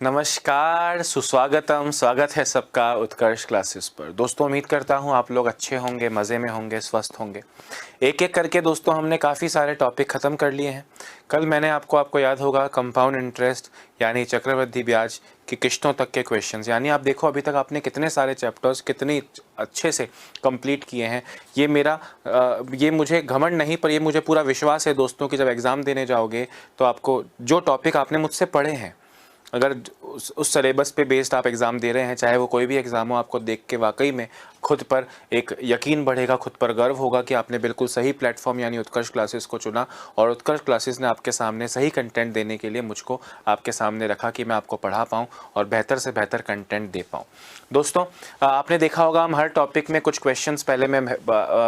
नमस्कार, सुस्वागतम, स्वागत है सबका उत्कर्ष क्लासेस पर। दोस्तों उम्मीद करता हूँ आप लोग अच्छे होंगे, मज़े में होंगे, स्वस्थ होंगे। एक एक करके दोस्तों हमने काफ़ी सारे टॉपिक ख़त्म कर लिए हैं। कल मैंने आपको याद होगा कंपाउंड इंटरेस्ट यानी चक्रवृद्धि ब्याज की किश्तों तक के क्वेश्चंस, यानी आप देखो अभी तक आपने कितने सारे चैप्टर्स कितने अच्छे से कंप्लीट किए हैं। ये मुझे घमंड नहीं, पर ये मुझे पूरा विश्वास है दोस्तों कि जब एग्ज़ाम देने जाओगे तो आपको जो टॉपिक आपने मुझसे पढ़े हैं, अगर उस सिलेबस पे बेस्ड आप एग्ज़ाम दे रहे हैं, चाहे वो कोई भी एग्ज़ाम हो, आपको देख के वाकई में खुद पर एक यकीन बढ़ेगा, खुद पर गर्व होगा कि आपने बिल्कुल सही प्लेटफॉर्म यानी उत्कर्ष क्लासेस को चुना और उत्कर्ष क्लासेस ने आपके सामने सही कंटेंट देने के लिए मुझको आपके सामने रखा कि मैं आपको पढ़ा पाऊँ और बेहतर से बेहतर कंटेंट दे पाऊँ। दोस्तों आपने देखा होगा हम हर टॉपिक में कुछ क्वेश्चंस पहले मैं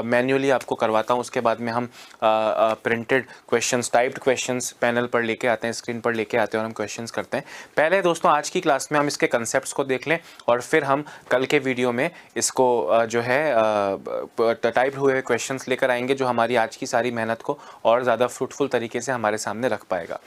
मैन्युअली आपको करवाता हूँ, उसके बाद में हम printed questions, typed questions panel पर लेके आते हैं, स्क्रीन पर लेके आते हैं और हम क्वेश्चंस करते हैं। पहले दोस्तों आज की क्लास में हम इसके कंसेप्ट्स को देख लें और फिर हम कल के वीडियो में इसको जो है टाइप हुए क्वेश्चंस लेकर आएंगे, जो हमारी आज की सारी मेहनत को और ज़्यादा फ्रूटफुल तरीके से हमारे सामने रख पाएगा।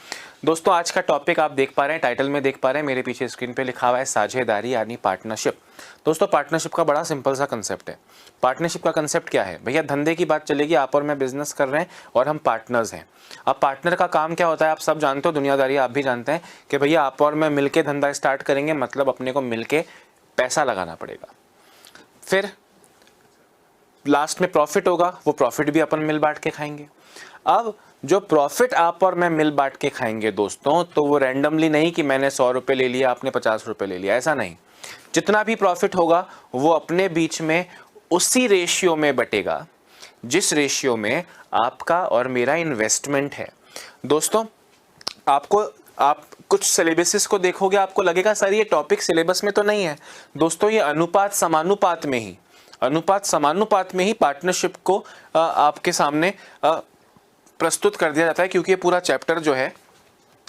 दोस्तों आज का टॉपिक आप देख पा रहे हैं, टाइटल में देख पा रहे हैं, मेरे पीछे स्क्रीन पे लिखा हुआ है साझेदारी यानी पार्टनरशिप। दोस्तों पार्टनरशिप का बड़ा सिंपल सा कंसेप्ट है। पार्टनरशिप का कंसेप्ट क्या है भैया? धंधे की बात चलेगी, आप और मैं बिजनेस कर रहे हैं और हम पार्टनर्स हैं। अब पार्टनर का काम क्या होता है आप सब जानते हो, दुनियादारी आप भी जानते हैं कि भैया आप और मैं मिलके धंधा स्टार्ट करेंगे, मतलब अपने को मिलके पैसा लगाना पड़ेगा, फिर लास्ट में प्रॉफिट होगा, वो प्रॉफिट भी अपन मिल बांट के खाएंगे। अब जो प्रॉफिट आप और मैं मिल बांट के खाएंगे दोस्तों, तो वो रैंडमली नहीं कि मैंने 100 रुपये ले लिया, आपने 50 रुपये ले लिया, ऐसा नहीं। जितना भी प्रॉफिट होगा वो अपने बीच में उसी रेशियो में बटेगा जिस रेशियो में आपका और मेरा इन्वेस्टमेंट है। दोस्तों आप कुछ सिलेबसेस को देखोगे, आपको लगेगा सर ये टॉपिक सिलेबस में तो नहीं है। दोस्तों ये अनुपात समानुपात में ही पार्टनरशिप को आपके सामने प्रस्तुत कर दिया जाता है, क्योंकि ये पूरा चैप्टर जो है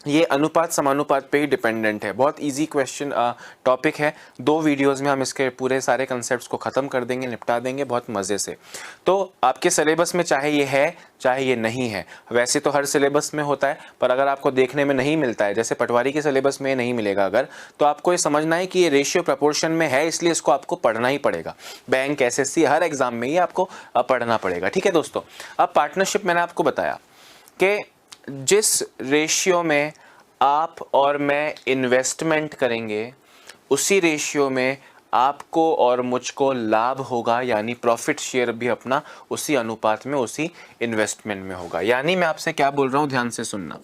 ये अनुपात समानुपात पे ही डिपेंडेंट है। बहुत इजी क्वेश्चन टॉपिक है। 2 वीडियोस में हम इसके पूरे सारे कंसेप्ट्स को ख़त्म कर देंगे, निपटा देंगे बहुत मज़े से। तो आपके सिलेबस में चाहे ये है चाहे ये नहीं है, वैसे तो हर सिलेबस में होता है, पर अगर आपको देखने में नहीं मिलता है, जैसे पटवारी के सिलेबस में नहीं मिलेगा अगर, तो आपको ये समझना है कि ये रेशियो प्रपोर्शन में है, इसलिए इसको आपको पढ़ना ही पड़ेगा। बैंक, एसएससी हर एग्जाम में ये आपको पढ़ना पड़ेगा। ठीक है दोस्तों, अब पार्टनरशिप मैंने आपको बताया कि जिस रेशियो में आप और मैं इन्वेस्टमेंट करेंगे उसी रेशियो में आपको और मुझको लाभ होगा, यानी प्रॉफिट शेयर भी अपना उसी अनुपात में उसी इन्वेस्टमेंट में होगा। यानी मैं आपसे क्या बोल रहा हूं, ध्यान से सुनना।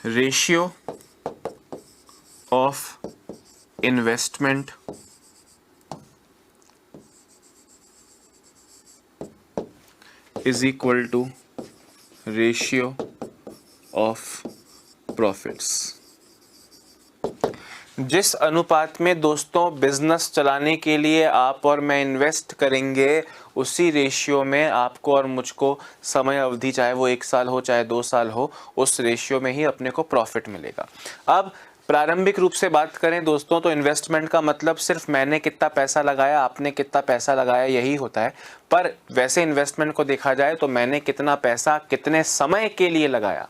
Ratio of investment is equal to ratio of profits। जिस अनुपात में दोस्तों बिजनेस चलाने के लिए आप और मैं इन्वेस्ट करेंगे, उसी रेशियो में आपको और मुझको समय अवधि, चाहे वो 1 साल हो चाहे 2 साल हो, उस रेशियो में ही अपने को प्रॉफिट मिलेगा। अब प्रारंभिक रूप से बात करें दोस्तों, तो इन्वेस्टमेंट का मतलब सिर्फ मैंने कितना पैसा लगाया, आपने कितना पैसा लगाया, यही होता है। पर वैसे इन्वेस्टमेंट को देखा जाए तो मैंने कितना पैसा कितने समय के लिए लगाया,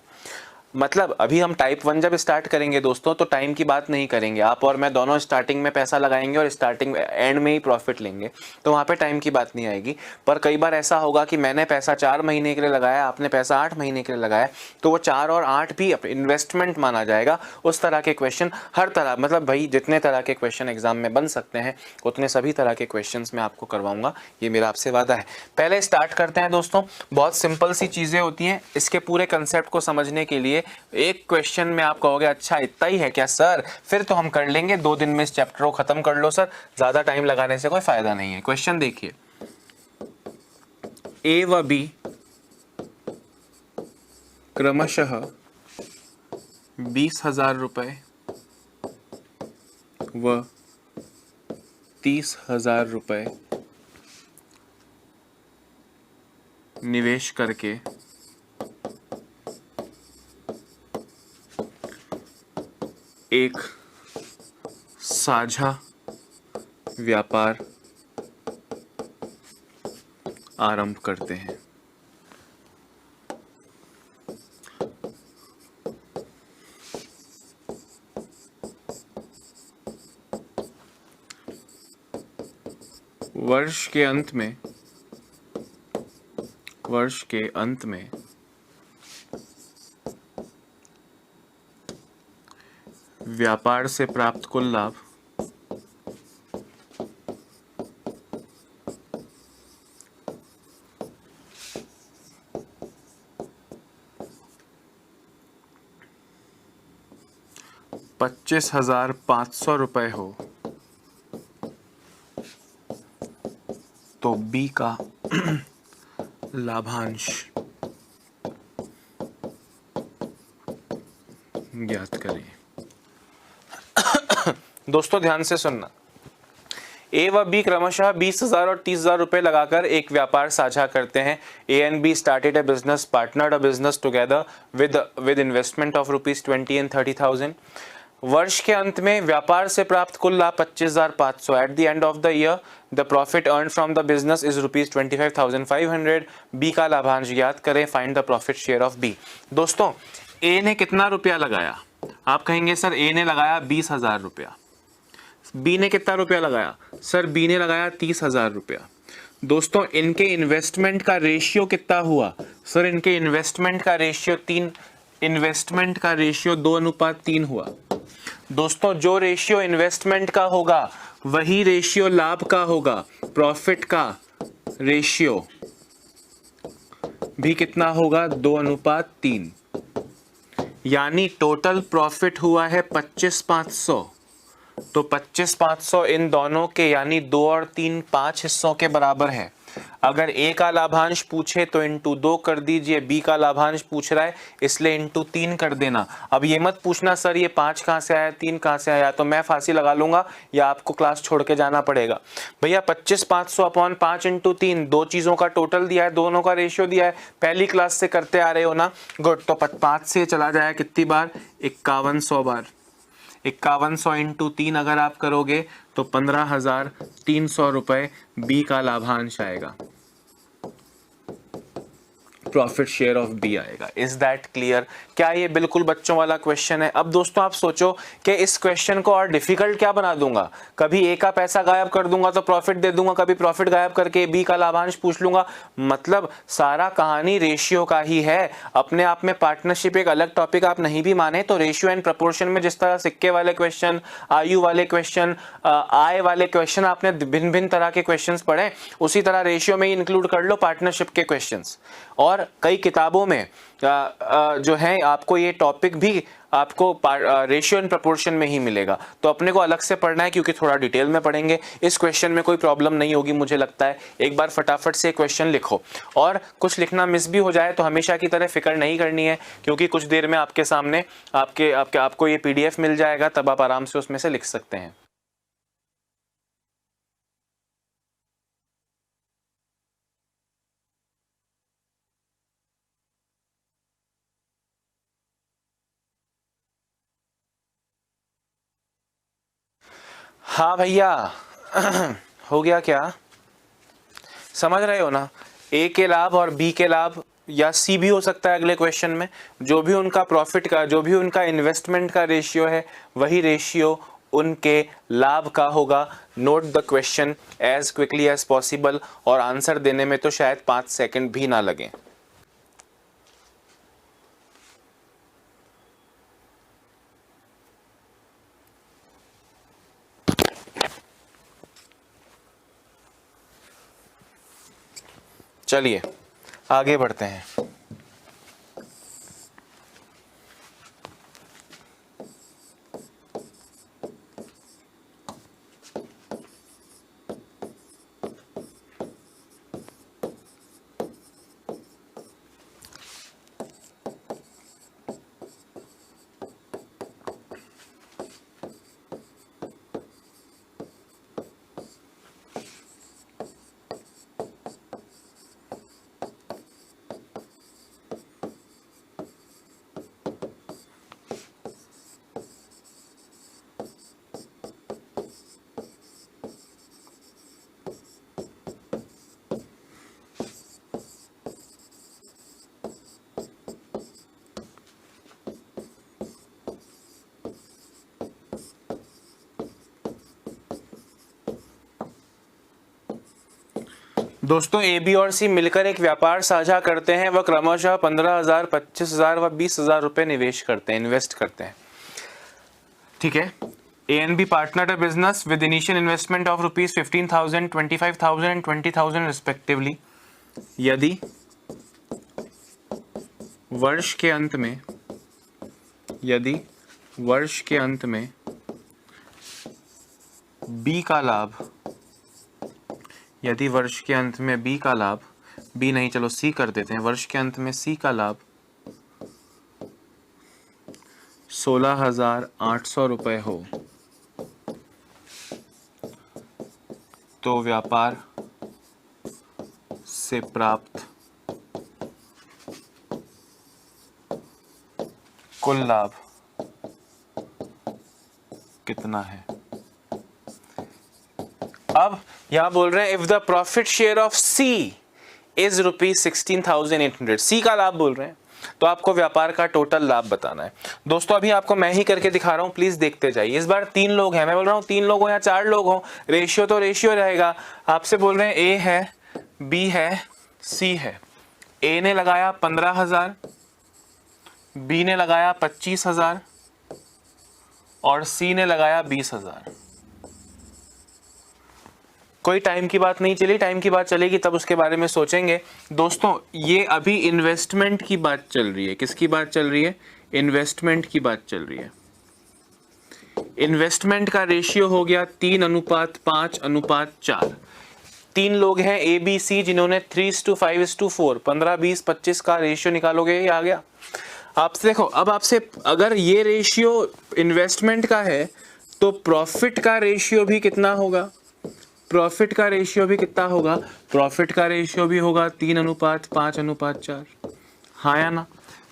मतलब अभी हम टाइप 1 जब स्टार्ट करेंगे दोस्तों तो टाइम की बात नहीं करेंगे, आप और मैं दोनों स्टार्टिंग में पैसा लगाएंगे और स्टार्टिंग एंड में ही प्रॉफिट लेंगे, तो वहाँ पे टाइम की बात नहीं आएगी। पर कई बार ऐसा होगा कि मैंने पैसा 4 महीने के लिए लगाया, आपने पैसा 8 महीने के लिए लगाया, तो वो 4 और 8 भी इन्वेस्टमेंट माना जाएगा। उस तरह के क्वेश्चन हर तरह, मतलब भाई जितने तरह के क्वेश्चन एग्जाम में बन सकते हैं उतने सभी तरह के क्वेश्चन मैं आपको करवाऊंगा, ये मेरा आपसे वादा है। पहले स्टार्ट करते हैं दोस्तों, बहुत सिंपल सी चीज़ें होती हैं। इसके पूरे कंसेप्ट को समझने के लिए एक क्वेश्चन में आप कहोगे अच्छा इतना ही है क्या सर, फिर तो हम कर लेंगे 2 दिन में इस चैप्टर को खत्म कर लो सर, ज्यादा टाइम लगाने से कोई फायदा नहीं है। क्वेश्चन देखिए, ए व बी क्रमशः 20,000 रुपए व 30,000 रुपए निवेश करके एक साझा व्यापार आरंभ करते हैं। वर्ष के अंत में व्यापार से प्राप्त कुल लाभ ₹25,500 हो तो बी का लाभांश ज्ञात करें। दोस्तों ध्यान से सुनना, ए व बी क्रमशः 20,000 और 30,000 रुपए लगाकर एक व्यापार साझा करते हैं। ए and be started a business, partnered a business together with investment of ₹20 and 30,000। वर्ष के अंत में व्यापार से प्राप्त कुल लाभ 25,500। At the end of the year the profit earn from the business is ₹25,500। B का लाभांश ज्ञात करें, find the profit share of B. दोस्तों ए ने कितना रुपया लगाया? आप कहेंगे सर ए ने लगाया 20,000 रुपया। बी ने कितना रुपया लगाया? सर बी ने लगाया 30,000 रुपया। दोस्तों इनके इन्वेस्टमेंट का रेशियो कितना हुआ? सर इनके इन्वेस्टमेंट का रेशियो 2:3 हुआ। दोस्तों जो रेशियो इन्वेस्टमेंट का होगा वही रेशियो लाभ का होगा। प्रॉफिट का रेशियो भी कितना होगा? 2:3। यानी टोटल प्रॉफिट हुआ है 25,500। तो 25,500 इन दोनों के यानी 2 और 3 5 हिस्सों के बराबर है। अगर ए का लाभांश पूछे तो इंटू 2 कर दीजिए, बी का लाभांश पूछ रहा है इसलिए इंटू 3 कर देना। अब ये मत पूछना सर ये 5 कहाँ से आया, 3 कहाँ से आया, तो मैं फांसी लगा लूंगा या आपको क्लास छोड़ के जाना पड़ेगा। भैया 25,500 अपॉन 5 इंटू 3, दो चीज़ों का टोटल दिया है, दोनों का रेशियो दिया है, पहली क्लास से करते आ रहे हो ना, गुड। तो 5 से चला जाए कितनी बार? 5100 बार। 5100 इंटू 3 अगर आप करोगे तो 15,300 रुपए बी का लाभांश आएगा, प्रॉफिट शेयर ऑफ बी आएगा। Is that clear? क्या ये बिल्कुल बच्चों वाला क्वेश्चन है? अब दोस्तों आप सोचो कि इस क्वेश्चन को और डिफिकल्ट क्या बना दूंगा? कभी ए का पैसा गायब कर दूंगा तो प्रॉफिट दे दूंगा, कभी प्रॉफिट गायब करके बी का लाभांश पूछ लूंगा। मतलब सारा कहानी रेशियो का ही है। अपने आप में पार्टनरशिप एक अलग टॉपिक आप नहीं भी माने तो रेशियो एंड प्रपोर्शन में जिस तरह सिक्के वाले क्वेश्चन, आयु वाले क्वेश्चन, आय वाले क्वेश्चन आपने भिन्न भिन्न तरह के क्वेश्चन पढ़े, उसी तरह रेशियो में इंक्लूड कर लो पार्टनरशिप के क्वेश्चन। और कई किताबों में जो है आपको ये टॉपिक भी आपको रेशियो एंड प्रपोर्शन में ही मिलेगा। तो अपने को अलग से पढ़ना है क्योंकि थोड़ा डिटेल में पढ़ेंगे। इस क्वेश्चन में कोई प्रॉब्लम नहीं होगी मुझे लगता है। एक बार फटाफट से क्वेश्चन लिखो, और कुछ लिखना मिस भी हो जाए तो हमेशा की तरह फिक्र नहीं करनी है क्योंकि कुछ देर में आपके सामने आपको ये PDF मिल जाएगा, तब आप आराम से उसमें से लिख सकते हैं। हाँ भैया हो गया क्या? समझ रहे हो ना? ए के लाभ और बी के लाभ या सी भी हो सकता है अगले क्वेश्चन में। जो भी उनका प्रॉफिट का, जो भी उनका इन्वेस्टमेंट का रेशियो है वही रेशियो उनके लाभ का होगा। Note the question as quickly as possible, और आंसर देने में तो शायद 5 सेकंड भी ना लगे। चलिए आगे बढ़ते हैं। दोस्तों ए, बी और सी मिलकर एक व्यापार साझा करते हैं, वह क्रमशः 15,000, 25,000 व 20,000 रुपये निवेश करते हैं, इन्वेस्ट करते हैं। ठीक है। A and B partner a business with initial investment of ₹15,000, 25,000 and 20,000 respectively. यदि वर्ष के अंत में बी का लाभ, यदि वर्ष के अंत में बी का लाभ, बी नहीं चलो सी कर देते हैं, वर्ष के अंत में सी का लाभ 16,800 रुपये हो तो व्यापार से प्राप्त कुल लाभ कितना है। अब यहां बोल रहे हैं if the profit share of C is ₹16,800, C का लाभ बोल रहे हैं, तो आपको व्यापार का टोटल लाभ बताना है। दोस्तों अभी आपको मैं ही करके दिखा रहा हूं, प्लीज देखते जाइए। इस बार 3 लोग हैं, मैं बोल रहा हूं 3 लोग हो या 4 लोग हो, रेशियो तो रेशियो रहेगा। आपसे बोल रहे हैं ए है, बी है, सी है। ए ने लगाया 15,000, बी ने लगाया 25,000 और सी ने लगाया 20,000। कोई टाइम की बात नहीं चली, टाइम की बात चलेगी तब उसके बारे में सोचेंगे। दोस्तों ये अभी इन्वेस्टमेंट की बात चल रही है। किसकी बात चल रही है? इन्वेस्टमेंट की बात चल रही है। इन्वेस्टमेंट का रेशियो हो गया 3:5:4। 3 लोग हैं ए बी सी जिन्होंने 3:5:4 15-20-25 का रेशियो निकालोगे, ये आ गया। आपसे देखो, अब आपसे अगर ये रेशियो इन्वेस्टमेंट का है तो प्रॉफिट का रेशियो भी कितना होगा? प्रॉफिट का रेशियो भी कितना होगा? प्रॉफिट का रेशियो भी होगा 3:5:4। हाँ या ना?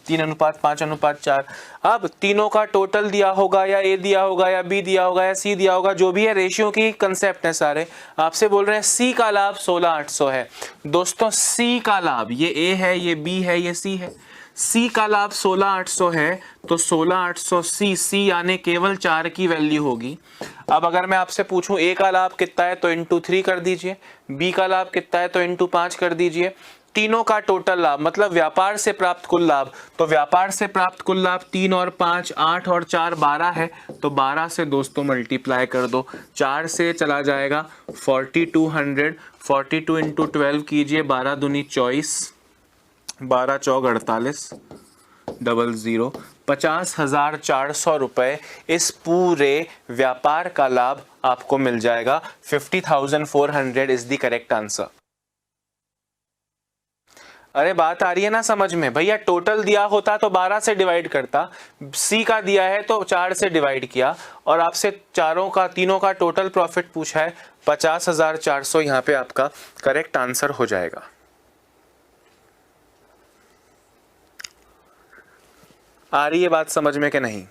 3:5:4। अब तीनों का टोटल दिया होगा, या ए दिया होगा, या बी दिया होगा, या सी दिया होगा, जो भी है रेशियो की कंसेप्ट है सारे। आपसे बोल रहे हैं सी का लाभ 16,800 है। दोस्तों सी का लाभ, ये ए है, ये बी है, ये सी है। सी का लाभ 16,800 है तो 16,800 सी यानी केवल 4 की वैल्यू होगी। अब अगर मैं आपसे पूछूं ए का लाभ कितना है तो इंटू 3 कर दीजिए, बी का लाभ कितना है तो इंटू 5 कर दीजिए। तीनों का टोटल लाभ मतलब व्यापार से प्राप्त कुल लाभ, तो व्यापार से प्राप्त कुल लाभ 3 और 5 8 और 4 12 है, तो 12 से दोस्तों मल्टीप्लाई कर दो। 4 से चला जाएगा 4200, 42 इंटू 12 कीजिए, 12 दूनी 24, 12 चौक 48, 00 50,400 रुपए इस पूरे व्यापार का लाभ आपको मिल जाएगा। 50,400 इज द करेक्ट आंसर। अरे बात आ रही है ना समझ में? भैया टोटल दिया होता तो 12 से डिवाइड करता, सी का दिया है तो 4 से डिवाइड किया, और आपसे तीनों का टोटल प्रॉफिट पूछा है 50,400, यहां पे आपका करेक्ट आंसर हो जाएगा। आ रही है बात समझ में कि नहीं?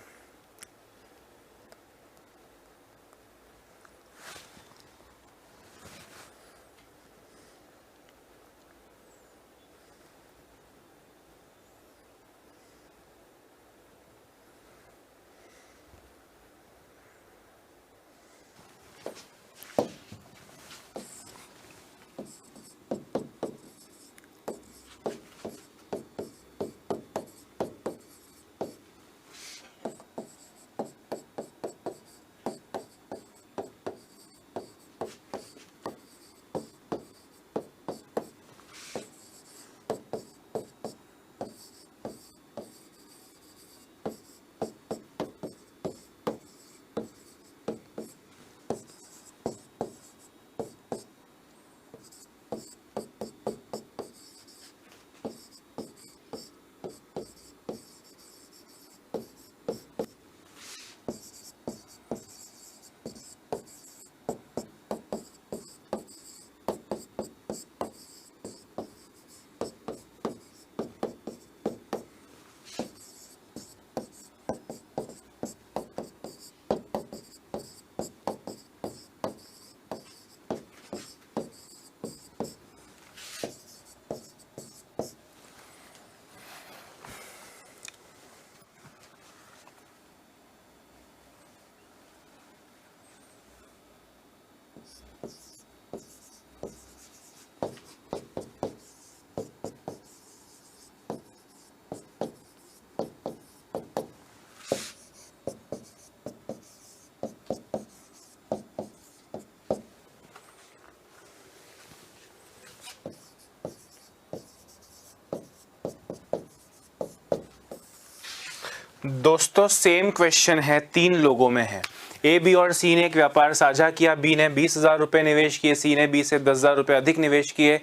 दोस्तों सेम क्वेश्चन है, 3 लोगों में है। ए, बी और सी ने एक व्यापार साझा किया। बी ने 20,000 रुपये निवेश किए, सी ने बी से 10,000 रुपये अधिक निवेश किए।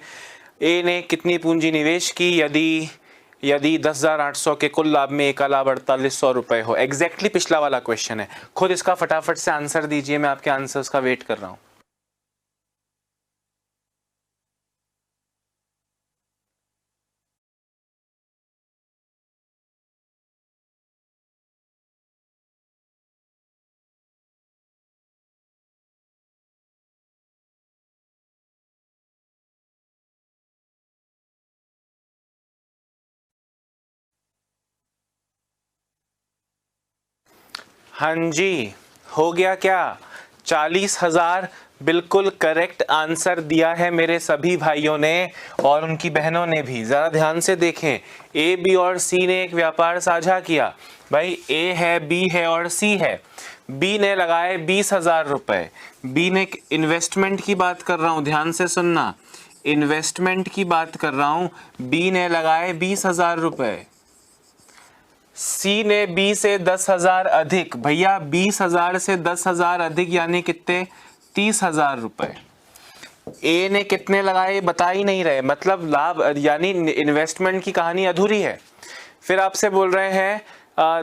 ए ने कितनी पूंजी निवेश की यदि 10,800 के कुल लाभ में ए का लाभ 4,800 रुपये हो। एग्जैक्टली पिछला वाला क्वेश्चन है। खुद इसका फटाफट से आंसर दीजिए, मैं आपके आंसर्स का वेट कर रहा हूँ। हाँ जी, हो गया क्या? 40,000 बिल्कुल करेक्ट आंसर दिया है मेरे सभी भाइयों ने और उनकी बहनों ने भी। ज़रा ध्यान से देखें, ए, बी और सी ने एक व्यापार साझा किया। भाई ए है, बी है और सी है। बी ने लगाए 20,000 रुपये। बी ने इन्वेस्टमेंट की बात कर रहा हूँ, ध्यान से सुनना, इन्वेस्टमेंट की बात कर रहा हूँ। बी ने लगाए 20,000 रुपये। सी ने बी से 10,000 अधिक। भैया 20,000 से 10,000 अधिक यानी कितने? 30,000 रुपए। ए ने कितने लगाए बता ही नहीं रहे, मतलब लाभ यानी इन्वेस्टमेंट की कहानी अधूरी है। फिर आपसे बोल रहे हैं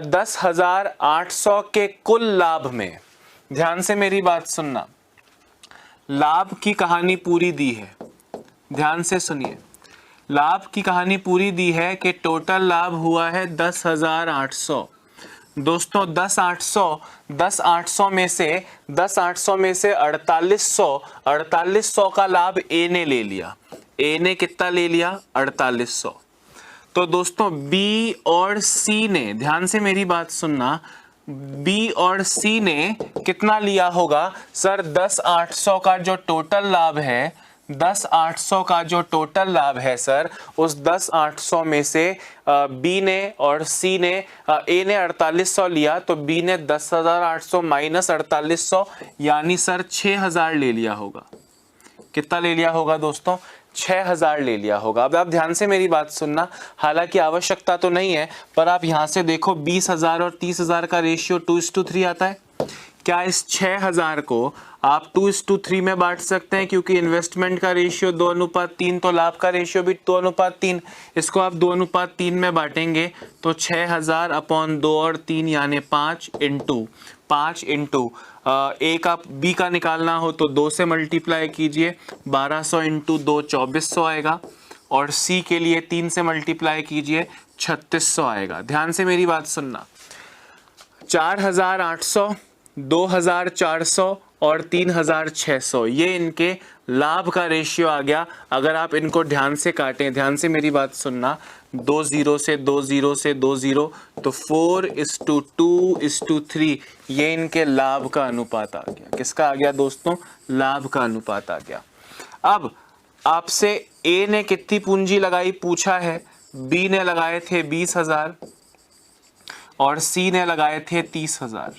10,800 के कुल लाभ में। ध्यान से मेरी बात सुनना, लाभ की कहानी पूरी दी है, ध्यान से सुनिए। लाभ की कहानी पूरी दी है कि टोटल लाभ हुआ है 10,800। दोस्तों 10,800 में से 4800 का लाभ ए ने ले लिया। ए ने कितना ले लिया? 4800। तो दोस्तों बी और सी ने, ध्यान से मेरी बात सुनना, बी और सी ने कितना लिया होगा? सर 10,800 का जो टोटल लाभ है, 10,800 का जो टोटल लाभ है सर, उस 10,800 में से बी ने और सी ने, ए ने 4800 लिया तो बी ने 10,800 माइनस 4800 यानी सर 6,000 ले लिया होगा। कितना ले लिया होगा दोस्तों? 6,000 ले लिया होगा। अब आप ध्यान से मेरी बात सुनना, हालांकि आवश्यकता तो नहीं है पर आप यहां से देखो 20,000 और 30,000 का रेशियो 2:3 आता है। क्या इस 6,000 को आप 2:3 में बांट सकते हैं? क्योंकि इन्वेस्टमेंट का रेशियो 2:3 तो लाभ का रेशियो भी 2:3। इसको आप 2:3 में बांटेंगे तो 6,000 अपॉन 2 और 3 यानी 5 इंटू ए का बी का निकालना हो तो 2 से मल्टीप्लाई कीजिए, 1200 इंटू 2 2400 आएगा और सी के लिए 3 से मल्टीप्लाई कीजिए 3600 आएगा। ध्यान से मेरी बात सुनना, 4,800, 2,400 और 3,600 ये इनके लाभ का रेशियो आ गया। अगर आप इनको ध्यान से काटें, ध्यान से मेरी बात सुनना, 2 0 से 2 0 से 2 0 तो 4:2:3 ये इनके लाभ का अनुपात आ गया। किसका आ गया दोस्तों? लाभ का अनुपात आ गया। अब आपसे ए ने कितनी पूंजी लगाई पूछा है। बी ने लगाए थे 20,000 और सी ने लगाए थे 30,000।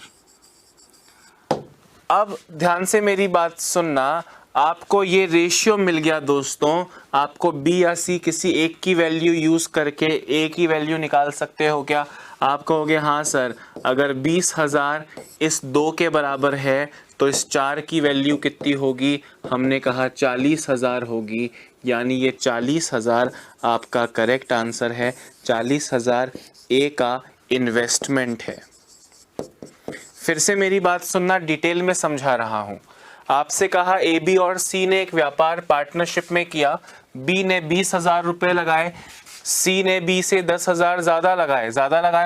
अब ध्यान से मेरी बात सुनना, आपको ये रेशियो मिल गया दोस्तों। आपको बी या सी किसी एक की वैल्यू यूज करके ए की वैल्यू निकाल सकते हो क्या? आप कहोगे हाँ सर, अगर 20,000 इस 2 के बराबर है तो इस 4 की वैल्यू कितनी होगी? हमने कहा 40,000 होगी, यानी ये 40,000 आपका करेक्ट आंसर है। 40,000 ए का इन्वेस्टमेंट है। फिर से मेरी बात सुनना, डिटेल में समझा रहा हूं। आपसे कहा ए, बी और सी ने एक व्यापार पार्टनरशिप में किया। बी ने 20,000 रुपए लगाए, सी ने बी से 10,000 ज्यादा लगाए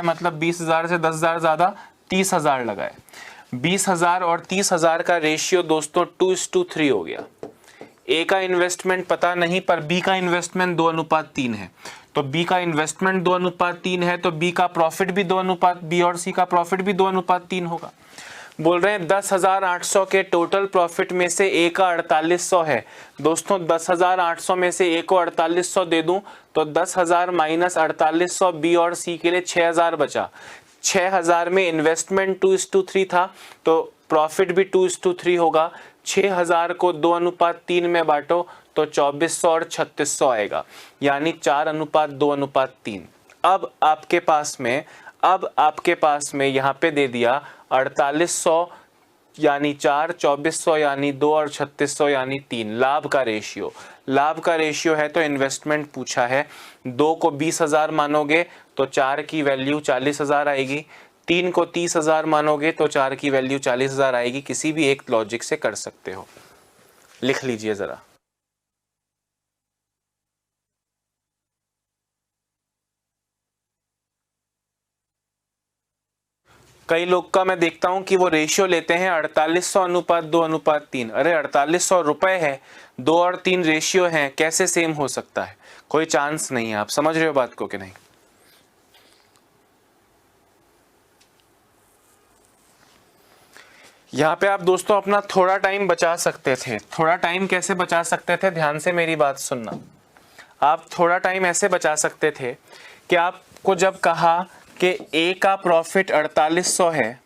मतलब 20,000 से 10,000 ज्यादा 30,000 लगाए। 20,000 और 30,000 का रेशियो दोस्तों 2:3 हो गया। ए का इन्वेस्टमेंट पता नहीं पर बी का इन्वेस्टमेंट 2:3 है, तो बी का इन्वेस्टमेंट 2:3 है तो बी का प्रॉफिट भी 2 बी और सी का प्रॉफिट भी 2:3 होगा। बोल रहे हैं 10,800 के टोटल प्रॉफिट में से ए का 4800 है। दोस्तों 10,800 में से ए को 4800 दे दूं तो 10,000 माइनस 4800 बी और सी के लिए 6,000 बचा। 6,000 में इन्वेस्टमेंट 2:3 था तो प्रॉफिट भी 2:3 होगा। 6,000 को 2:3 में बांटो तो 2400 और 3600 आएगा, यानी 4:2:3। अब आपके पास में अब आपके पास में यहाँ पे दे दिया 4800 यानी 4, 2400 यानी 2 और 3600 यानी 3। लाभ का रेशियो, लाभ का रेशियो है तो इन्वेस्टमेंट पूछा है। 2 को 20,000 मानोगे तो 4 की वैल्यू 40,000 आएगी। 3 को 30,000 मानोगे तो 4 की वैल्यू 40,000 आएगी। किसी भी एक लॉजिक से कर सकते हो, लिख लीजिए जरा। कई लोग का मैं देखता हूं कि वो रेशियो लेते हैं 4800 अनुपात 2 अनुपात 3। अरे 4800 रुपए है, 2 और 3 रेशियो हैं, कैसे सेम हो सकता है? कोई चांस नहीं है। आप समझ रहे हो बात को कि नहीं? यहाँ पे आप दोस्तों अपना थोड़ा टाइम बचा सकते थे। थोड़ा टाइम कैसे बचा सकते थे? ध्यान से मेरी बात सुनना। आप थोड़ा टाइम ऐसे बचा सकते थे कि आपको जब कहा कि ए का प्रॉफिट 4800 है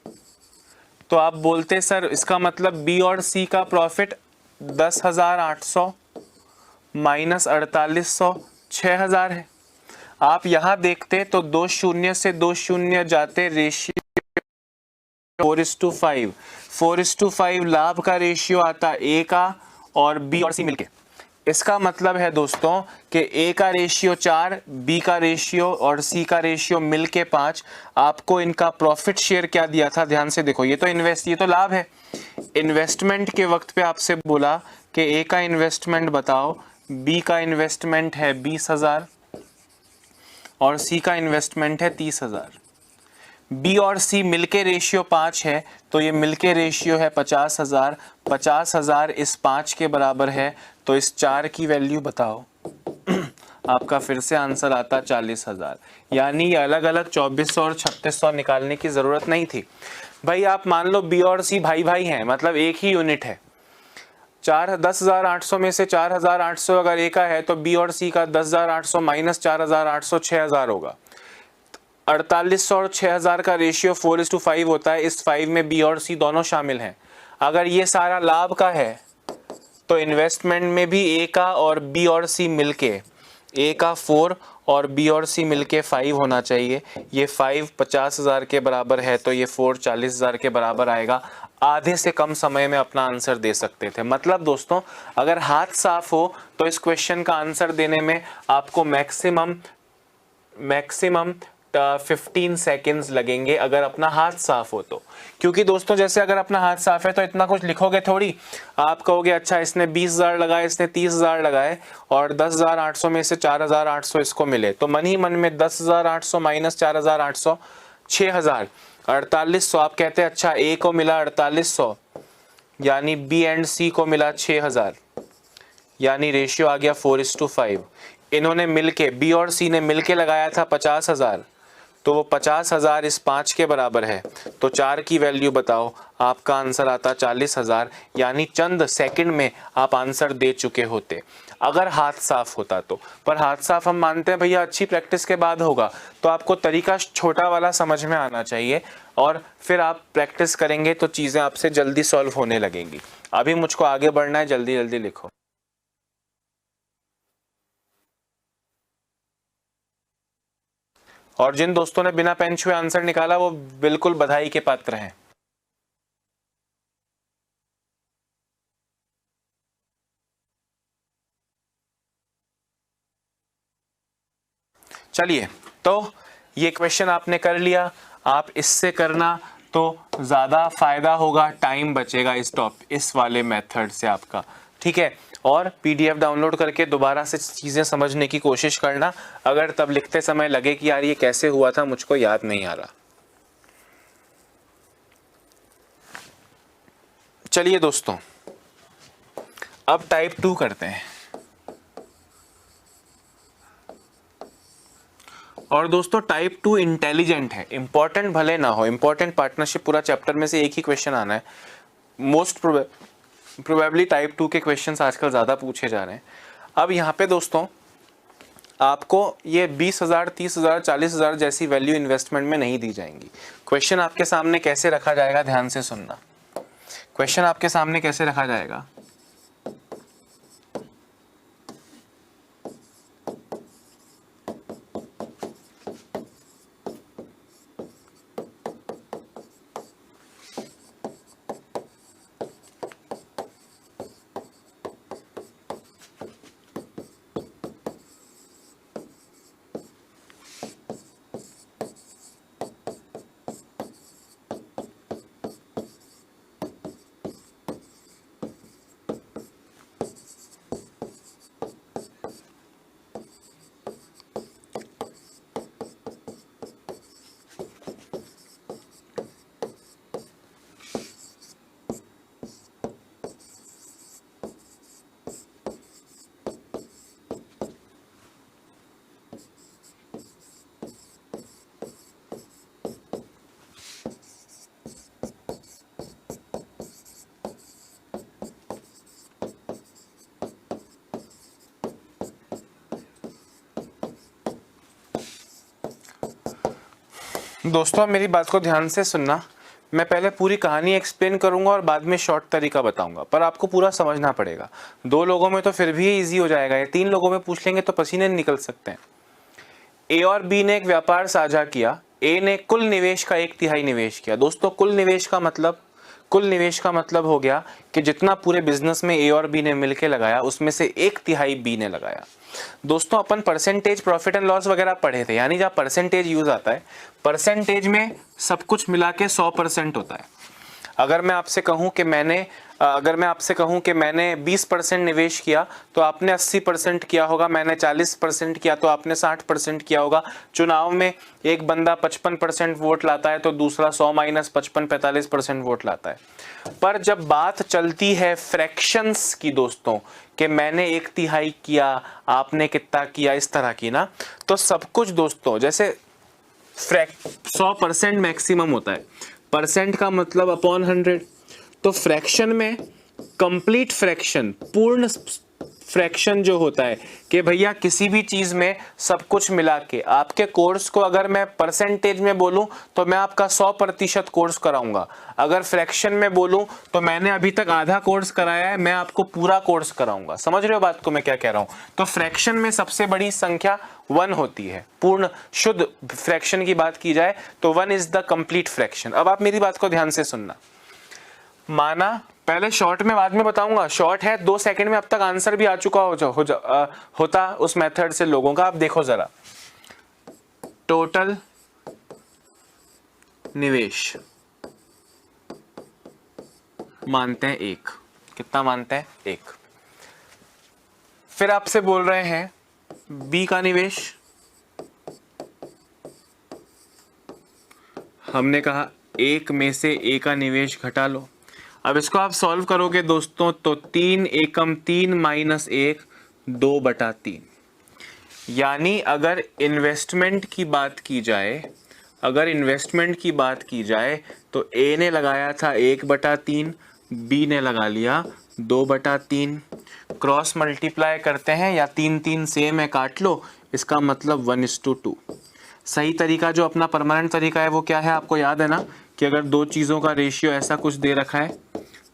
तो आप बोलते सर इसका मतलब बी और सी का प्रॉफिट 10,800 माइनस 4800 6,000 है। आप यहाँ देखते तो 2 शून्य से 2 शून्य जाते, रेशियो 4:5। 4:5 लाभ का रेशियो आता ए का और बी और सी मिलके। इसका मतलब है दोस्तों कि ए का रेशियो 4, बी का रेशियो और सी का रेशियो मिलके 5। आपको इनका प्रॉफिट शेयर क्या दिया था? ध्यान से देखो, ये तो लाभ है। इन्वेस्टमेंट के वक्त पे आपसे बोला कि ए का इन्वेस्टमेंट बताओ, बी का इन्वेस्टमेंट है 20,000 और सी का इन्वेस्टमेंट है 30,000। बी और सी मिलके रेशियो 5 है तो ये मिलके रेशियो है 50,000। 50,000 इस 5 के बराबर है तो इस 4 की वैल्यू बताओ। आपका फिर से आंसर आता 40,000। यानी ये अलग अलग 2400 और 3600 निकालने की जरूरत नहीं थी। भाई आप मान लो बी और सी भाई भाई हैं, मतलब एक ही यूनिट है। 10,800 में से 4,800 अगर ए का है तो बी और सी का 10,800 माइनस 4,800 6,000 होगा। 4800 और 6,000 का रेशियो 4:5 होता है। इस 5 में बी और सी दोनों शामिल हैं। अगर ये सारा लाभ का है तो इन्वेस्टमेंट में भी ए का और बी और सी मिलके, ए का 4 और बी और सी मिलके 5 होना चाहिए। ये 5 50,000 के बराबर है तो ये 4 40,000 के बराबर आएगा। आधे से कम समय में अपना आंसर दे सकते थे। मतलब दोस्तों अगर हाथ साफ हो तो इस क्वेश्चन का आंसर देने में आपको मैक्सिमम 15 सेकेंड्स लगेंगे अगर अपना हाथ साफ हो तो। क्योंकि दोस्तों जैसे अगर अपना हाथ साफ है तो इतना कुछ लिखोगे थोड़ी। आप कहोगे अच्छा इसने 20,000 लगाए, इसने 30,000 लगाए और 10,800 में से 4,800 इसको मिले, तो मन ही मन में 10,800 माइनस 4,800 6,000 4800। आप कहते हैं अच्छा ए को मिला 4800 यानी बी एंड सी को मिला 6,000, यानी रेशियो आ गया 4:5। इन्होंने मिलके, बी और सी ने मिलके लगाया था 50,000 तो वो 50,000 इस 5 के बराबर है तो 4 की वैल्यू बताओ। आपका आंसर आता 40,000। यानी चंद सेकंड में आप आंसर दे चुके होते अगर हाथ साफ होता तो। पर हाथ साफ हम मानते हैं भैया अच्छी प्रैक्टिस के बाद होगा, तो आपको तरीका छोटा वाला समझ में आना चाहिए और फिर आप प्रैक्टिस करेंगे तो चीज़ें आपसे जल्दी सॉल्व होने लगेंगी। अभी मुझको आगे बढ़ना है, जल्दी जल्दी लिखो। और जिन दोस्तों ने बिना पेन छुए आंसर निकाला वो बिल्कुल बधाई के पात्र हैं। चलिए, तो ये क्वेश्चन आपने कर लिया। आप इससे करना तो ज़्यादा फायदा होगा, टाइम बचेगा इस वाले मेथड से आपका, ठीक है। और पीडीएफ डाउनलोड करके दोबारा से चीज़ें समझने की कोशिश करना। अगर तब लिखते समय लगे कि यार ये कैसे हुआ था, मुझको याद नहीं आ रहा। चलिए दोस्तों, अब टाइप 2 करते हैं। और दोस्तों टाइप 2 इंटेलिजेंट है, इंपॉर्टेंट भले ना हो। इंपॉर्टेंट पार्टनरशिप पूरा चैप्टर में से एक ही क्वेश्चन आना है। मोस्ट प्रोबेबली टाइप 2 के क्वेश्चंस आजकल ज़्यादा पूछे जा रहे हैं। अब यहाँ पे दोस्तों आपको ये 20,000 30,000 40,000 जैसी वैल्यू इन्वेस्टमेंट में नहीं दी जाएंगी। क्वेश्चन आपके सामने कैसे रखा जाएगा, ध्यान से सुनना। क्वेश्चन आपके सामने कैसे रखा जाएगा, दोस्तों मेरी बात को ध्यान से सुनना। मैं पहले पूरी कहानी एक्सप्लेन करूंगा और बाद में शॉर्ट तरीका बताऊंगा, पर आपको पूरा समझना पड़ेगा। 2 लोगों में तो फिर भी इजी हो जाएगा, ये 3 लोगों में पूछ लेंगे तो पसीने निकल सकते हैं। ए और बी ने एक व्यापार साझा किया। ए ने कुल निवेश का 1/3 निवेश किया। दोस्तों कुल निवेश का मतलब हो गया कि जितना पूरे बिजनेस में ए और बी ने मिलकर लगाया उसमें से 1/3 बी ने लगाया। दोस्तों अपन परसेंटेज प्रॉफिट एंड लॉस वगैरह पढ़े थे, यानी जहाँ परसेंटेज यूज आता है, परसेंटेज में सब कुछ मिला के 100% होता है। अगर मैं आपसे कहूं कि मैंने 20% निवेश किया तो आपने 80% किया होगा, मैंने 40% किया तो आपने 60% किया होगा। चुनाव में एक बंदा 55% वोट लाता है तो दूसरा 100 - 55 45% वोट लाता है। पर जब बात चलती है फ्रैक्शंस की दोस्तों, कि मैंने 1/3 किया, आपने कितना किया, इस तरह की ना, तो सब कुछ दोस्तों जैसे 100% मैक्सिमम होता है, परसेंट का मतलब अपॉन 100, तो फ्रैक्शन में कंप्लीट फ्रैक्शन, पूर्ण फ्रैक्शन जो होता है कि भैया किसी भी चीज में सब कुछ मिला के, आपके कोर्स को अगर मैं परसेंटेज में बोलूं तो मैं आपका 100% कोर्स कराऊंगा। अगर फ्रैक्शन में बोलूं तो मैंने अभी तक आधा कोर्स कराया है, मैं आपको पूरा कोर्स कराऊंगा। समझ रहे हो बात को मैं क्या कह रहा हूं? तो फ्रैक्शन में सबसे बड़ी संख्या 1 होती है। पूर्ण शुद्ध फ्रैक्शन की बात की जाए तो 1 इज द कंप्लीट फ्रैक्शन। अब आप मेरी बात को ध्यान से सुनना। माना, पहले शॉर्ट में बाद में बताऊंगा, शॉर्ट है 2 सेकंड में अब तक आंसर भी आ चुका होता उस मेथड से लोगों का। आप देखो जरा, टोटल निवेश मानते हैं 1, कितना मानते हैं? 1। फिर आपसे बोल रहे हैं बी का निवेश, हमने कहा 1 में से ए का निवेश घटा लो। अब इसको आप सॉल्व करोगे दोस्तों तो 3 एकम 3 - 1 2/3। यानी अगर इन्वेस्टमेंट की बात की जाए तो ए ने लगाया था 1/3, बी ने लगा लिया 2/3। क्रॉस मल्टीप्लाई करते हैं या 3 सेम है, काट लो, इसका मतलब 1:2। सही तरीका जो अपना परमानेंट तरीका है वो क्या है, आपको याद है ना, कि अगर 2 चीज़ों का रेशियो ऐसा कुछ दे रखा है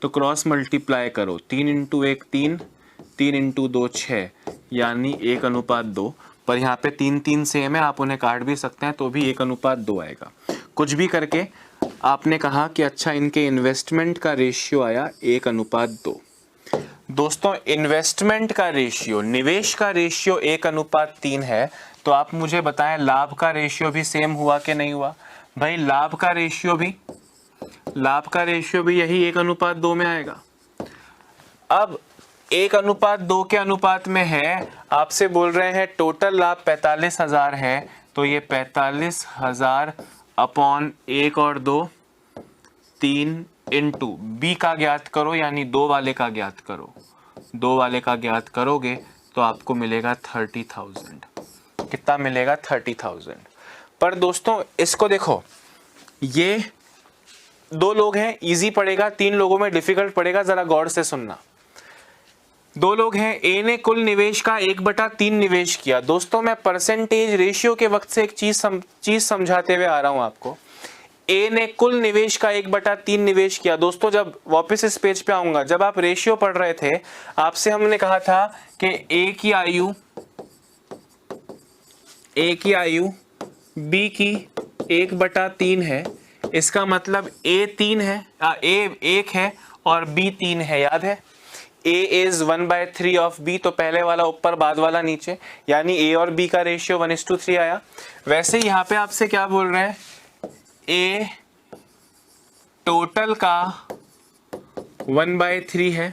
तो क्रॉस मल्टीप्लाई करो, 3 × 1 3, 3 × 2 6, यानी 1:2। पर यहाँ पे 3 सेम है, आप उन्हें काट भी सकते हैं तो भी 1:2 आएगा। कुछ भी करके आपने कहा कि अच्छा इनके इन्वेस्टमेंट का रेशियो आया 1:2। दोस्तों इन्वेस्टमेंट का रेशियो, निवेश का रेशियो 1:3 है, तो आप मुझे बताएं लाभ का रेशियो भी सेम हुआ कि नहीं हुआ? भाई लाभ का रेशियो भी यही 1:2 में आएगा। अब 1:2 के अनुपात में है, आपसे बोल रहे हैं टोटल लाभ 45,000 है, तो ये 45,000 अपॉन 1 और 2 3 इंटू बी का ज्ञात करो, यानी 2 वाले का ज्ञात करो। 2 वाले का ज्ञात करोगे तो आपको मिलेगा 30,000। कितना मिलेगा? 30,000। पर दोस्तों इसको देखो, ये 2 लोग हैं, इजी पड़ेगा, 3 लोगों में डिफिकल्ट पड़ेगा, जरा गौर से सुनना। 2 लोग हैं, ए ने कुल निवेश का 1/3 निवेश किया। दोस्तों मैं परसेंटेज रेशियो के वक्त से एक चीज समझाते हुए आ रहा हूं आपको। ए ने कुल निवेश का 1/3 निवेश किया। दोस्तों जब वापस इस पेज पे आऊंगा, जब आप रेशियो पढ़ रहे थे आपसे हमने कहा था कि ए की आयु बी की 1/3 है, इसका मतलब ए 3 है, ए 1 है और बी 3 है, याद है? A is 1/3 ऑफ B, तो पहले वाला ऊपर बाद वाला नीचे, यानी A और B का रेशियो 1:3 आया। वैसे यहाँ पे आपसे क्या बोल रहे हैं, A टोटल का 1/3 है,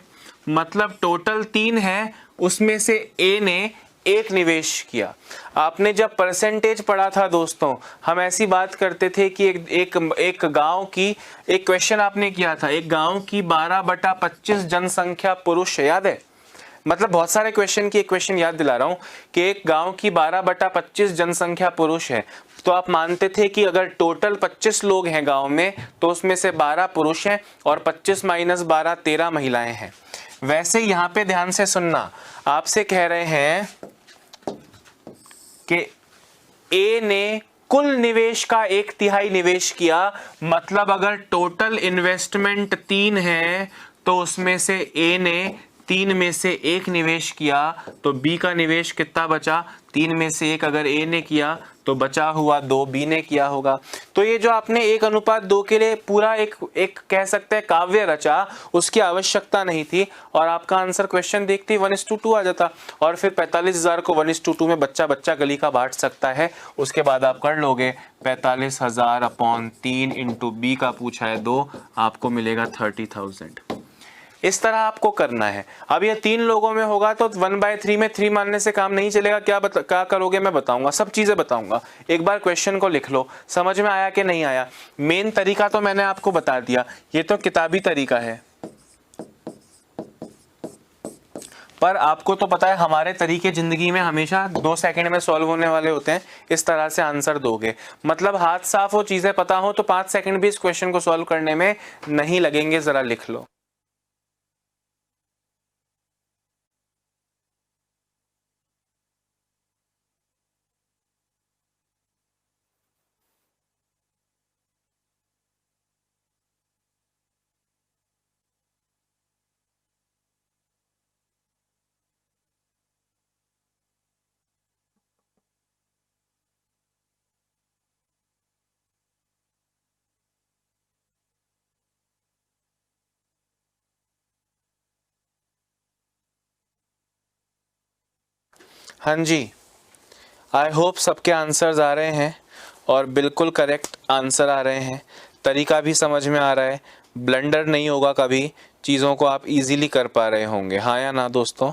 मतलब टोटल 3 है, उसमें से A ने 1 निवेश किया। आपने जब परसेंटेज पढ़ा था दोस्तों, हम ऐसी बात करते थे कि एक गांव की, एक क्वेश्चन आपने किया था, एक गांव की 12/25 जनसंख्या पुरुष है, याद है? मतलब बहुत सारे क्वेश्चन की एक क्वेश्चन याद दिला रहा हूं कि एक गांव की 12/25 जनसंख्या पुरुष है, तो आप मानते थे कि अगर टोटल 25 लोग हैं गांव में तो उसमें से 12 पुरुष हैं और 25 - 12 13 महिलाएं हैं। वैसे यहां पे ध्यान से सुनना, आपसे कह रहे हैं कि ए ने कुल निवेश का 1/3 निवेश किया, मतलब अगर टोटल इन्वेस्टमेंट 3 है तो उसमें से ए ने 3 में से 1 निवेश किया, तो बी का निवेश कितना बचा, 3 में से 1 अगर ए ने किया तो बचा हुआ 2 बी ने किया होगा। तो ये जो आपने 1:2 के लिए पूरा एक कह सकते हैं काव्य रचा, उसकी आवश्यकता नहीं थी और आपका आंसर क्वेश्चन देखते ही 1:2 आ जाता और फिर 45,000 को 1:2 में बच्चा बच्चा गली का बांट सकता है। उसके बाद आप कर लोगे 45,000/3 इंटू बी का पूछा है 2, आपको मिलेगा 30,000। इस तरह आपको करना है। अब ये 3 लोगों में होगा तो 1/3 में 3 मानने से काम नहीं चलेगा। क्या करोगे मैं बताऊंगा, सब चीजें बताऊंगा। एक बार क्वेश्चन को लिख लो, समझ में आया कि नहीं आया। मेन तरीका तो मैंने आपको बता दिया, ये तो किताबी तरीका है, पर आपको तो पता है हमारे तरीके जिंदगी में हमेशा 2 सेकंड में सॉल्व होने वाले होते हैं। इस तरह से आंसर दोगे, मतलब हाथ साफ हो, चीजें पता हो, तो 5 सेकंड भी इस क्वेश्चन को सॉल्व करने में नहीं लगेंगे। जरा लिख लो। हाँ जी, आई होप सबके आंसर्स आ रहे हैं और बिल्कुल करेक्ट आंसर आ रहे हैं। तरीका भी समझ में आ रहा है, ब्लंडर नहीं होगा कभी, चीज़ों को आप इजीली कर पा रहे होंगे। हाँ या ना दोस्तों?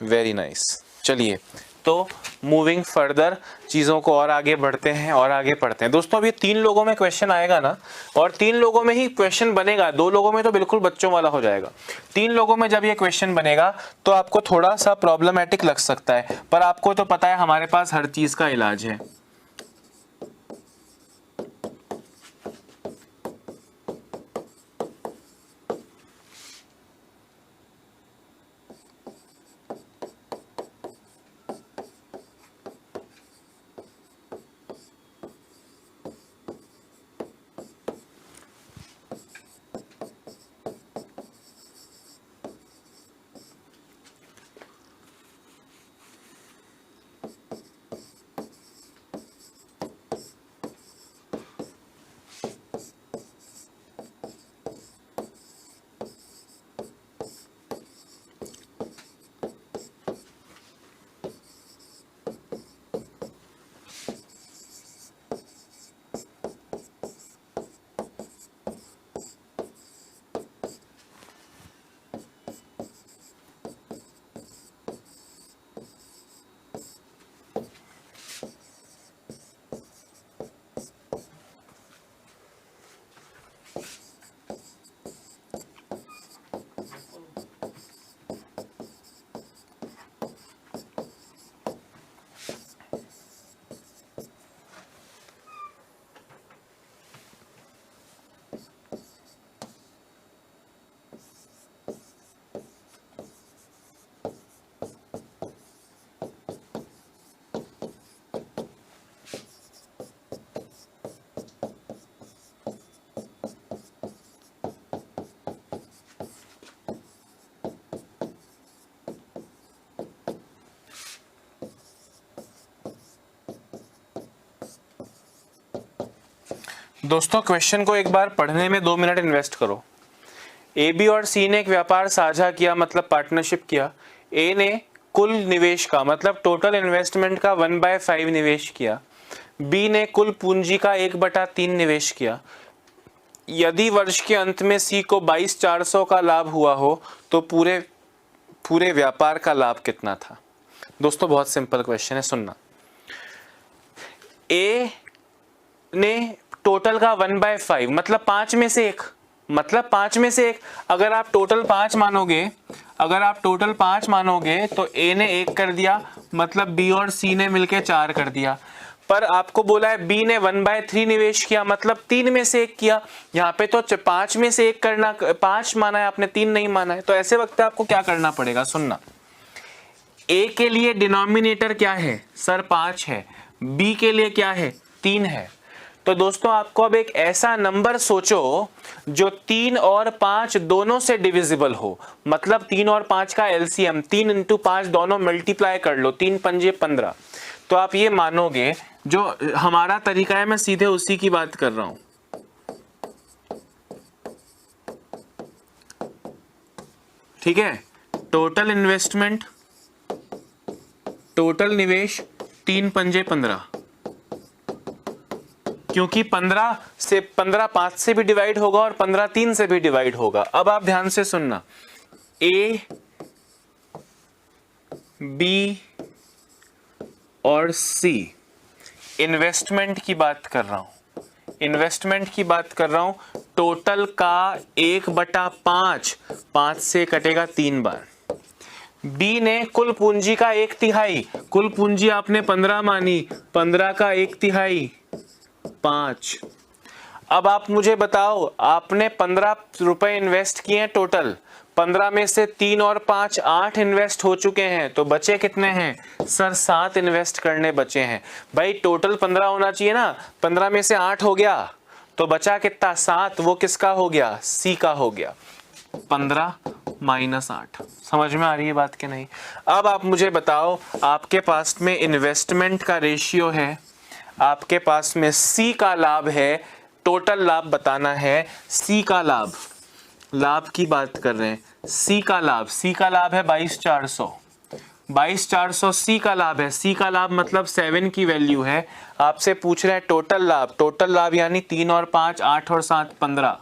Very nice. चलिए तो मूविंग फर्दर, चीज़ों को और आगे बढ़ते हैं और आगे पढ़ते हैं। दोस्तों अभी 3 लोगों में क्वेश्चन आएगा ना, और 3 लोगों में ही क्वेश्चन बनेगा, 2 लोगों में तो बिल्कुल बच्चों वाला हो जाएगा। 3 लोगों में जब ये क्वेश्चन बनेगा तो आपको थोड़ा सा प्रॉब्लमेटिक लग सकता है, पर आपको तो पता है हमारे पास हर चीज़ का इलाज है। दोस्तों क्वेश्चन को एक बार पढ़ने में 2 मिनट इन्वेस्ट करो। ए, बी और सी ने एक व्यापार साझा किया, मतलब पार्टनरशिप किया। ए ने कुल निवेश का मतलब टोटल इन्वेस्टमेंट का 1/5 निवेश किया। बी ने कुल पूंजी का 1/3 निवेश किया। यदि वर्ष के अंत में सी को 22,400 का लाभ हुआ हो तो पूरे व्यापार का लाभ कितना था। दोस्तों बहुत सिंपल क्वेश्चन है, सुनना। ए ने टोटल का 1/5 मतलब 5 में से 1, मतलब 5 में से 1। अगर आप टोटल 5 मानोगे तो ए ने 1 कर दिया, मतलब बी और सी ने मिलकर 4 कर दिया। पर आपको बोला है बी ने 1/3 निवेश किया, मतलब 3 में से 1 किया। यहाँ पे तो 5 में से 1 करना, 5 माना है आपने, 3 नहीं माना है। तो ऐसे वक्त आपको क्या करना पड़ेगा, सुनना। ए के लिए डिनोमिनेटर क्या है सर, 5 है। बी के लिए क्या है, 3 है। तो दोस्तों आपको अब एक ऐसा नंबर सोचो जो 3 और 5 दोनों से डिविजिबल हो, मतलब 3 और 5 का एलसीएम 3 इंटू 5 दोनों मल्टीप्लाई कर लो, 3 पंजे 15। तो आप ये मानोगे जो हमारा तरीका है मैं सीधे उसी की बात कर रहा हूं। ठीक है, टोटल इन्वेस्टमेंट, टोटल निवेश 3 पंजे 15, क्योंकि 15 से 15 5 से भी डिवाइड होगा और 15 3 से भी डिवाइड होगा। अब आप ध्यान से सुनना, ए बी और सी इन्वेस्टमेंट की बात कर रहा हूं, इन्वेस्टमेंट की बात कर रहा हूं। टोटल का 1/5, 5 से कटेगा 3 बार। बी ने कुल पूंजी का 1/3, कुल पूंजी आपने 15 मानी, 15 का 1/3 5। अब आप मुझे बताओ, आपने 15 रुपए इन्वेस्ट किए हैं टोटल, 15 में से 3 और 5 8 इन्वेस्ट हो चुके हैं, तो बचे कितने हैं सर? 7 इन्वेस्ट करने बचे हैं। भाई टोटल 15 होना चाहिए ना, 15 में से 8 हो गया तो बचा कितना? 7। वो किसका हो गया? सी का हो गया। 15 माइनस 8। समझ में आ रही है बात कि नहीं? अब आप मुझे बताओ, आपके पास में इन्वेस्टमेंट का रेशियो है, आपके पास में सी का लाभ है, टोटल लाभ बताना है। सी का लाभ, लाभ की बात कर रहे हैं, सी का लाभ, सी का लाभ है 22,400, 22,400 सी का लाभ है। सी का लाभ मतलब 7 की वैल्यू है। आपसे पूछ रहे हैं टोटल लाभ, टोटल लाभ यानी 3 और 5 8 और 7 15,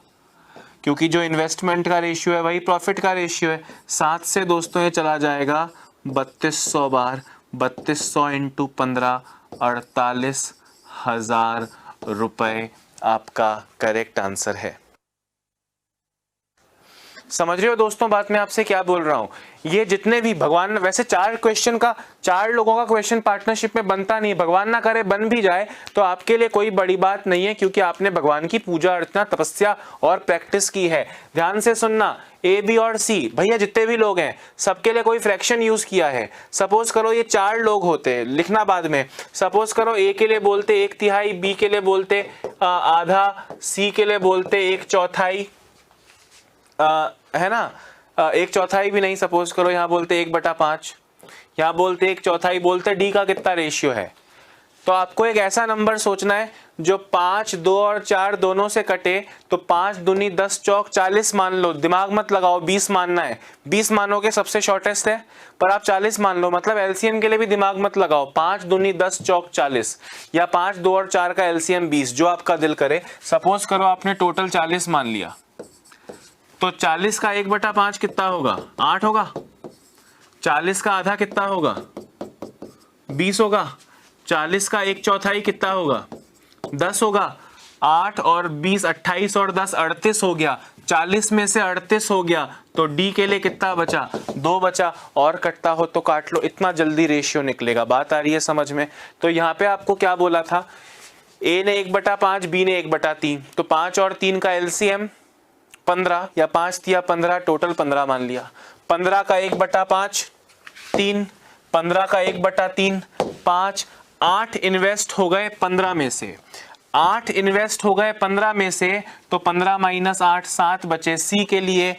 क्योंकि जो इन्वेस्टमेंट का रेशियो है वही प्रॉफिट का रेशियो है। 7 से दोस्तों ये चला जाएगा 3200 बार, 3200 इंटू 15, 48,000 रुपए आपका करेक्ट आंसर है। समझ रहे हो दोस्तों बात मैं आपसे क्या बोल रहा हूं? ये जितने भी भगवान, वैसे 4 क्वेश्चन का 4 लोगों का क्वेश्चन पार्टनरशिप में बनता नहीं, भगवान ना करे बन भी जाए तो आपके लिए कोई बड़ी बात नहीं है, क्योंकि आपने भगवान की पूजा अर्चना तपस्या और प्रैक्टिस की है। ध्यान से सुनना, ए बी और सी भैया जितने भी लोग हैं सबके लिए कोई फ्रैक्शन यूज किया है। सपोज करो ये 4 लोग होते, लिखना बाद में, सपोज करो ए के लिए बोलते 1/3, बी के लिए बोलते आधा, सी के लिए बोलते 1/4, है ना, 1/4 भी नहीं, सपोज करो यहाँ बोलते 1/5, यहाँ बोलते 1/4, बोलते डी का कितना रेशियो है। तो आपको एक ऐसा नंबर सोचना है जो 5, 2 और 4 दोनों से कटे, तो 5 दूनी 10 चौक 40 मान लो, दिमाग मत लगाओ, 20 मानना है, 20 मानोगे सबसे शॉर्टेस्ट है, पर आप 40 मान लो, मतलब एलसीएम के लिए भी दिमाग मत लगाओ। 5 दूनी 10 चौक 40, या 5 2 और 4 का एलसीएम 20, जो आपका दिल करे। सपोज करो आपने टोटल 40 मान लिया, तो 40 का 1/5 कितना होगा? 8 होगा। 40 का आधा कितना होगा? 20 होगा। 40 का 1/4 कितना होगा? 10 होगा। 8 और 20 28 और 10 38 हो गया। 40 में से 38 हो गया, तो डी के लिए कितना बचा? 2 बचा। और कटता हो तो काट लो, इतना जल्दी रेशियो निकलेगा। बात आ रही है समझ में? तो यहाँ पे आपको क्या बोला था, ए ने 1/5, बी ने 1/3, तो 5 और 3 का एलसीएम 15, या 5 या 15, टोटल 15 मान लिया। 15 का 1/5 3, 15 का 1/3 5, 8 इन्वेस्ट हो गए 15 में से, 8 इन्वेस्ट हो गए 15 में से, तो 15 माइनस 8 7 बचे। सी के लिए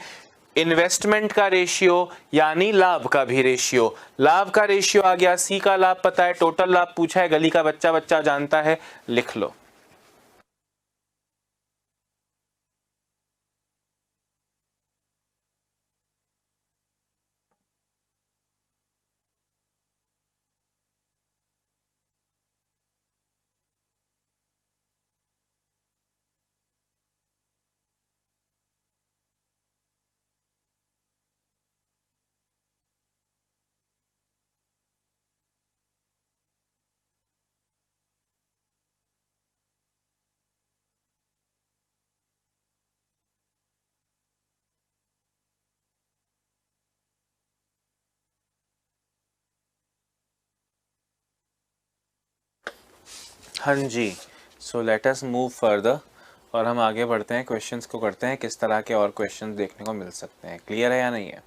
इन्वेस्टमेंट का रेशियो यानी लाभ का भी रेशियो, लाभ का रेशियो आ गया। सी का लाभ पता है, टोटल लाभ पूछा है, गली का बच्चा बच्चा जानता है, लिख लो। हाँ जी, so let us move further, और हम आगे बढ़ते हैं, क्वेश्चंस को करते हैं, किस तरह के और क्वेश्चंस देखने को मिल सकते हैं। क्लियर है या नहीं है?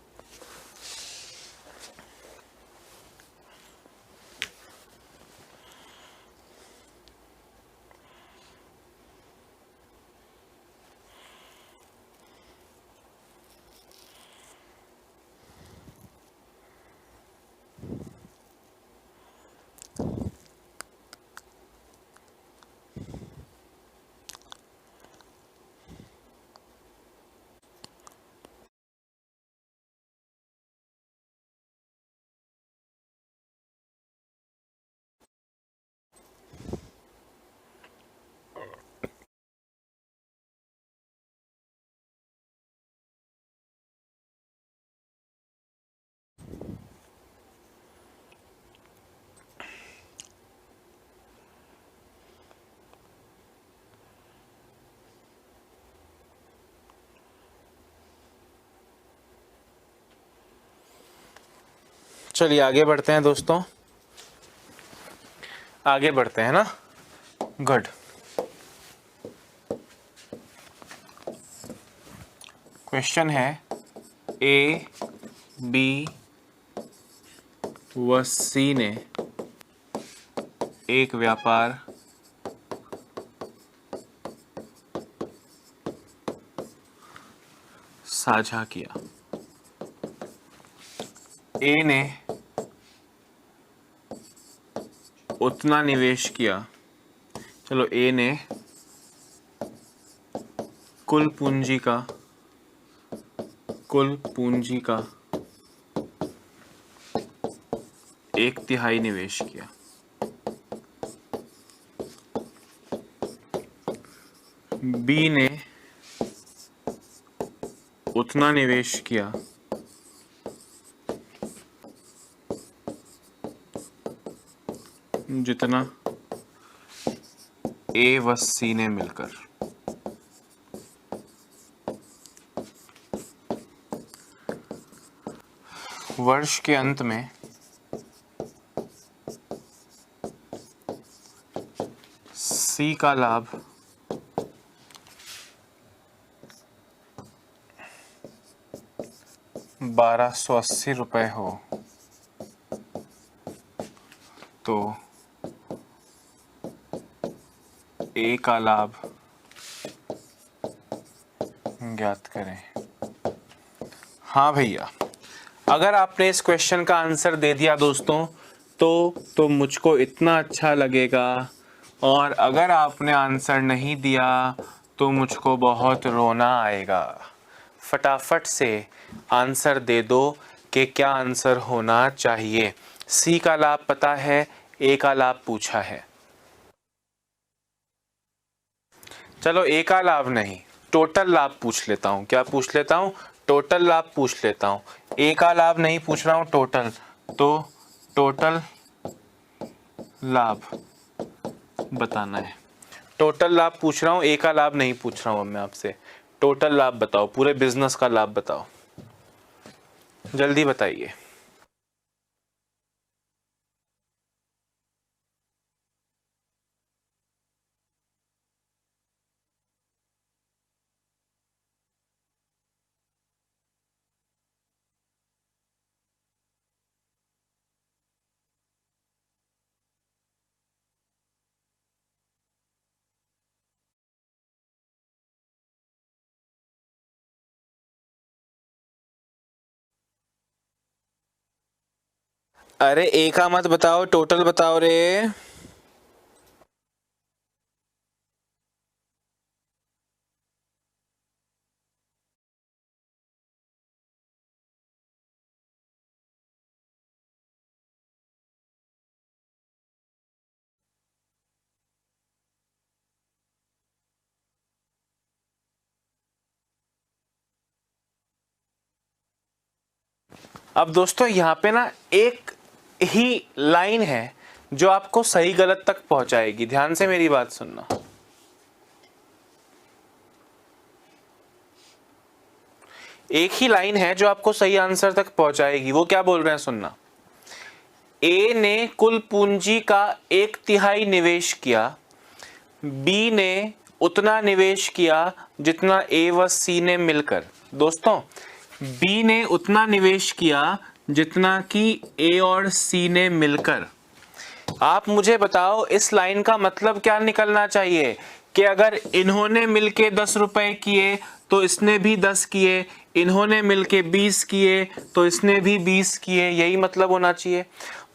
चलिए आगे बढ़ते हैं दोस्तों, आगे बढ़ते हैं ना। गुड। क्वेश्चन है ए बी व सी ने एक व्यापार साझा किया। ए ने उतना निवेश किया, चलो ए ने कुल पूंजी का 1/3 निवेश किया। बी ने उतना निवेश किया जितना ए व सी ने मिलकर। वर्ष के अंत में सी का लाभ 1280 रुपये हो तो ए का लाभ ज्ञात करें। हाँ भैया, अगर आपने इस क्वेश्चन का आंसर दे दिया दोस्तों तो मुझको इतना अच्छा लगेगा, और अगर आपने आंसर नहीं दिया तो मुझको बहुत रोना आएगा। फटाफट से आंसर दे दो कि क्या आंसर होना चाहिए। सी का लाभ पता है, ए का लाभ पूछा है। चलो ए का लाभ नहीं, टोटल लाभ पूछ लेता हूँ। क्या पूछ लेता हूँ? टोटल लाभ पूछ लेता हूँ। ए का लाभ नहीं पूछ रहा हूँ, टोटल। तो टोटल लाभ बताना है। टोटल लाभ पूछ रहा हूँ, ए का लाभ नहीं पूछ रहा हूँ। अब मैं आपसे टोटल लाभ बताओ, पूरे बिजनेस का लाभ बताओ, जल्दी बताइए। अरे ए का मत बताओ, टोटल बताओ रे। अब दोस्तों यहाँ पे ना एक ही लाइन है जो आपको सही गलत तक पहुंचाएगी। ध्यान से मेरी बात सुनना। एक ही लाइन है जो आपको सही आंसर तक पहुंचाएगी। वो क्या बोल रहे हैं सुनना। ए ने कुल पूंजी का 1/3 निवेश किया, बी ने उतना निवेश किया जितना ए व सी ने मिलकर। दोस्तों बी ने उतना निवेश किया जितना कि ए और सी ने मिलकर। आप मुझे बताओ इस लाइन का मतलब क्या निकलना चाहिए कि अगर इन्होंने मिलके 10 रुपए किए तो इसने भी 10 किए, इन्होंने मिलके 20 किए तो इसने भी 20 किए, यही मतलब होना चाहिए।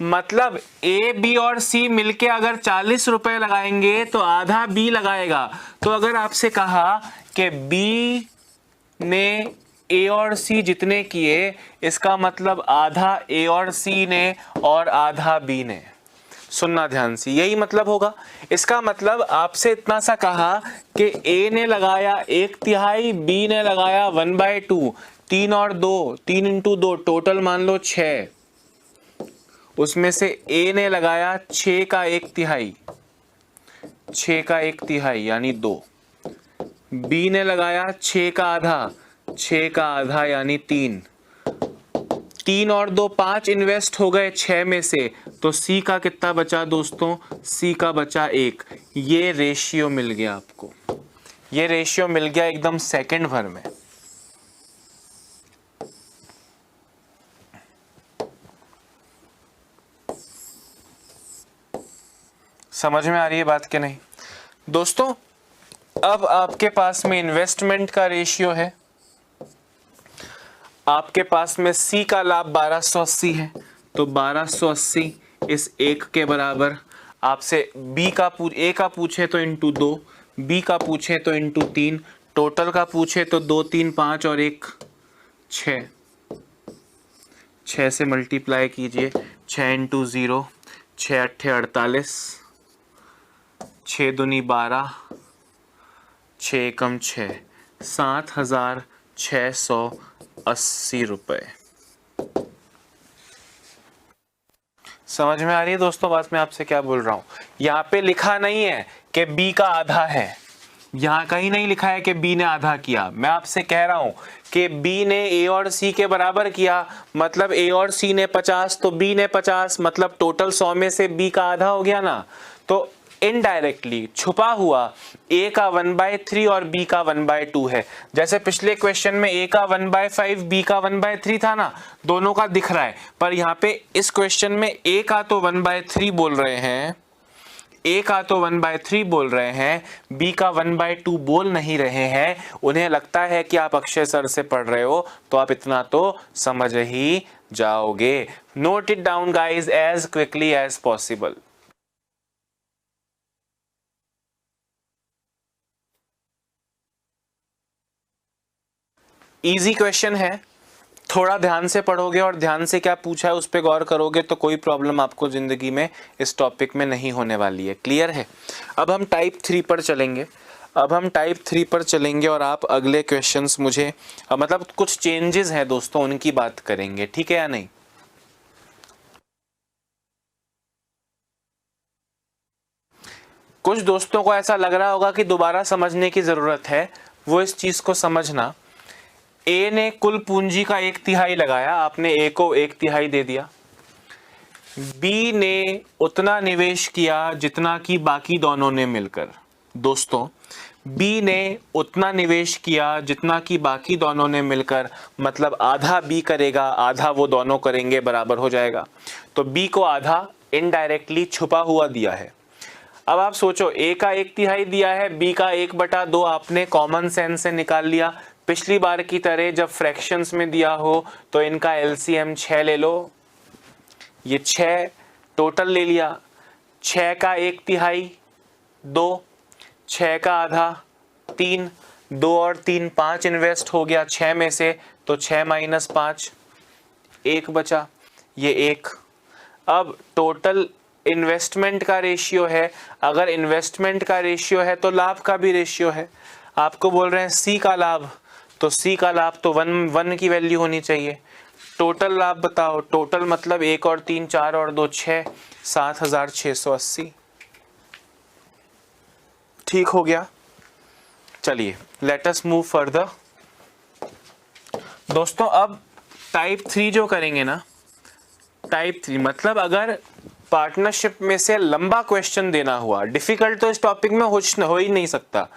मतलब ए बी और सी मिलके अगर 40 रुपए लगाएंगे तो आधा बी लगाएगा। तो अगर आपसे कहा कि बी ने ए और सी जितने किए, इसका मतलब आधा ए और सी ने और आधा बी ने। सुनना ध्यान से, यही मतलब होगा। इसका मतलब आपसे इतना सा कहा कि ए ने लगाया 1/3, बी ने लगाया 1/2, 3 और 2, 3 × 2 टोटल मान लो 6। उसमें से ए ने लगाया 6 का 1/3, 6 का 1/3 यानी 2। बी ने लगाया 6 का आधा, 6 का आधा यानी 3। 3 और 2 5 इन्वेस्ट हो गए 6 में से, तो सी का कितना बचा दोस्तों, सी का बचा 1। ये रेशियो मिल गया आपको, ये रेशियो मिल गया एकदम सेकंड भर में। समझ में आ रही है बात कि नहीं दोस्तों? अब आपके पास में इन्वेस्टमेंट का रेशियो है, आपके पास में सी का लाभ 1280 है, तो 1280 इस 1 के बराबर। आपसे बी का ए का पूछे तो इंटू 2, बी का पूछे तो इंटू 3, टोटल का पूछे तो 2 3 5 और 1 6, 6 से मल्टीप्लाई कीजिए, 6 इंटू 0, 6 अट्ठे 48, 6 दूनी 12, 6 एकम 6, 7,680 रुपये। समझ में आ रही है दोस्तों बात मैं आपसे क्या बोल रहा हूं? यहाँ पे लिखा नहीं है कि बी का आधा है, यहाँ कहीं नहीं लिखा है कि बी ने आधा किया। मैं आपसे कह रहा हूं कि बी ने ए और सी के बराबर किया, मतलब ए और सी ने 50 तो बी ने 50, मतलब टोटल 100 में से बी का आधा हो गया ना। तो इनडायरेक्टली छुपा हुआ ए का 1/3 और बी का 1/2 है। जैसे पिछले क्वेश्चन में ए का 1/5 बी का 1/3 था ना, दोनों का दिख रहा है, पर यहाँ पे इस क्वेश्चन में ए का तो 1/3 बोल रहे हैं, ए का तो 1/3 बोल रहे हैं, बी का 1/2 बोल नहीं रहे हैं। उन्हें लगता है कि आप अक्षय सर से पढ़ रहे हो, तो आप इतना तो समझ ही जाओगे। Note it down guys as quickly as possible. Easy question है, थोड़ा ध्यान से पढ़ोगे और ध्यान से क्या पूछा है उस पर गौर करोगे तो कोई प्रॉब्लम आपको जिंदगी में इस टॉपिक में नहीं होने वाली है। क्लियर है? अब हम टाइप 3 पर चलेंगे, और आप अगले क्वेश्चंस मुझे मतलब कुछ चेंजेस हैं दोस्तों उनकी बात करेंगे, ठीक है या नहीं? कुछ दोस्तों को ऐसा लग रहा होगा कि दोबारा समझने की जरूरत है, वो इस चीज को समझना। ए ने कुल पूंजी का 1/3 लगाया, आपने ए को 1/3 दे दिया। बी ने उतना निवेश किया जितना कि बाकी दोनों ने मिलकर। दोस्तों बी ने उतना निवेश किया जितना कि बाकी दोनों ने मिलकर, मतलब आधा बी करेगा आधा वो दोनों करेंगे, बराबर हो जाएगा। तो बी को आधा इनडायरेक्टली छुपा हुआ दिया है। अब आप सोचो, ए का 1/3 दिया है, बी का 1/2 आपने कॉमन सेंस से निकाल लिया। पिछली बार की तरह जब फ्रैक्शंस में दिया हो तो इनका एलसीएम 6 ले लो, ये 6 टोटल ले लिया। 6 का 1/3 2, 6 का आधा 3, 2 और 3 5 इन्वेस्ट हो गया 6 में से, तो 6 - 5 1 बचा, ये 1। अब टोटल इन्वेस्टमेंट का रेशियो है, अगर इन्वेस्टमेंट का रेशियो है तो लाभ का भी रेशियो है। आपको बोल रहे हैं सी का लाभ, तो सी का लाभ तो 1 की वैल्यू होनी चाहिए। टोटल लाभ बताओ, टोटल मतलब 1 और 3 4 और 2 6, 7,680। ठीक हो गया? चलिए लेट अस मूव फर्दर। दोस्तों अब टाइप 3 जो करेंगे ना, टाइप 3 मतलब अगर पार्टनरशिप में से लंबा क्वेश्चन देना हुआ, डिफिकल्ट तो इस टॉपिक में हो ही नहीं सकता,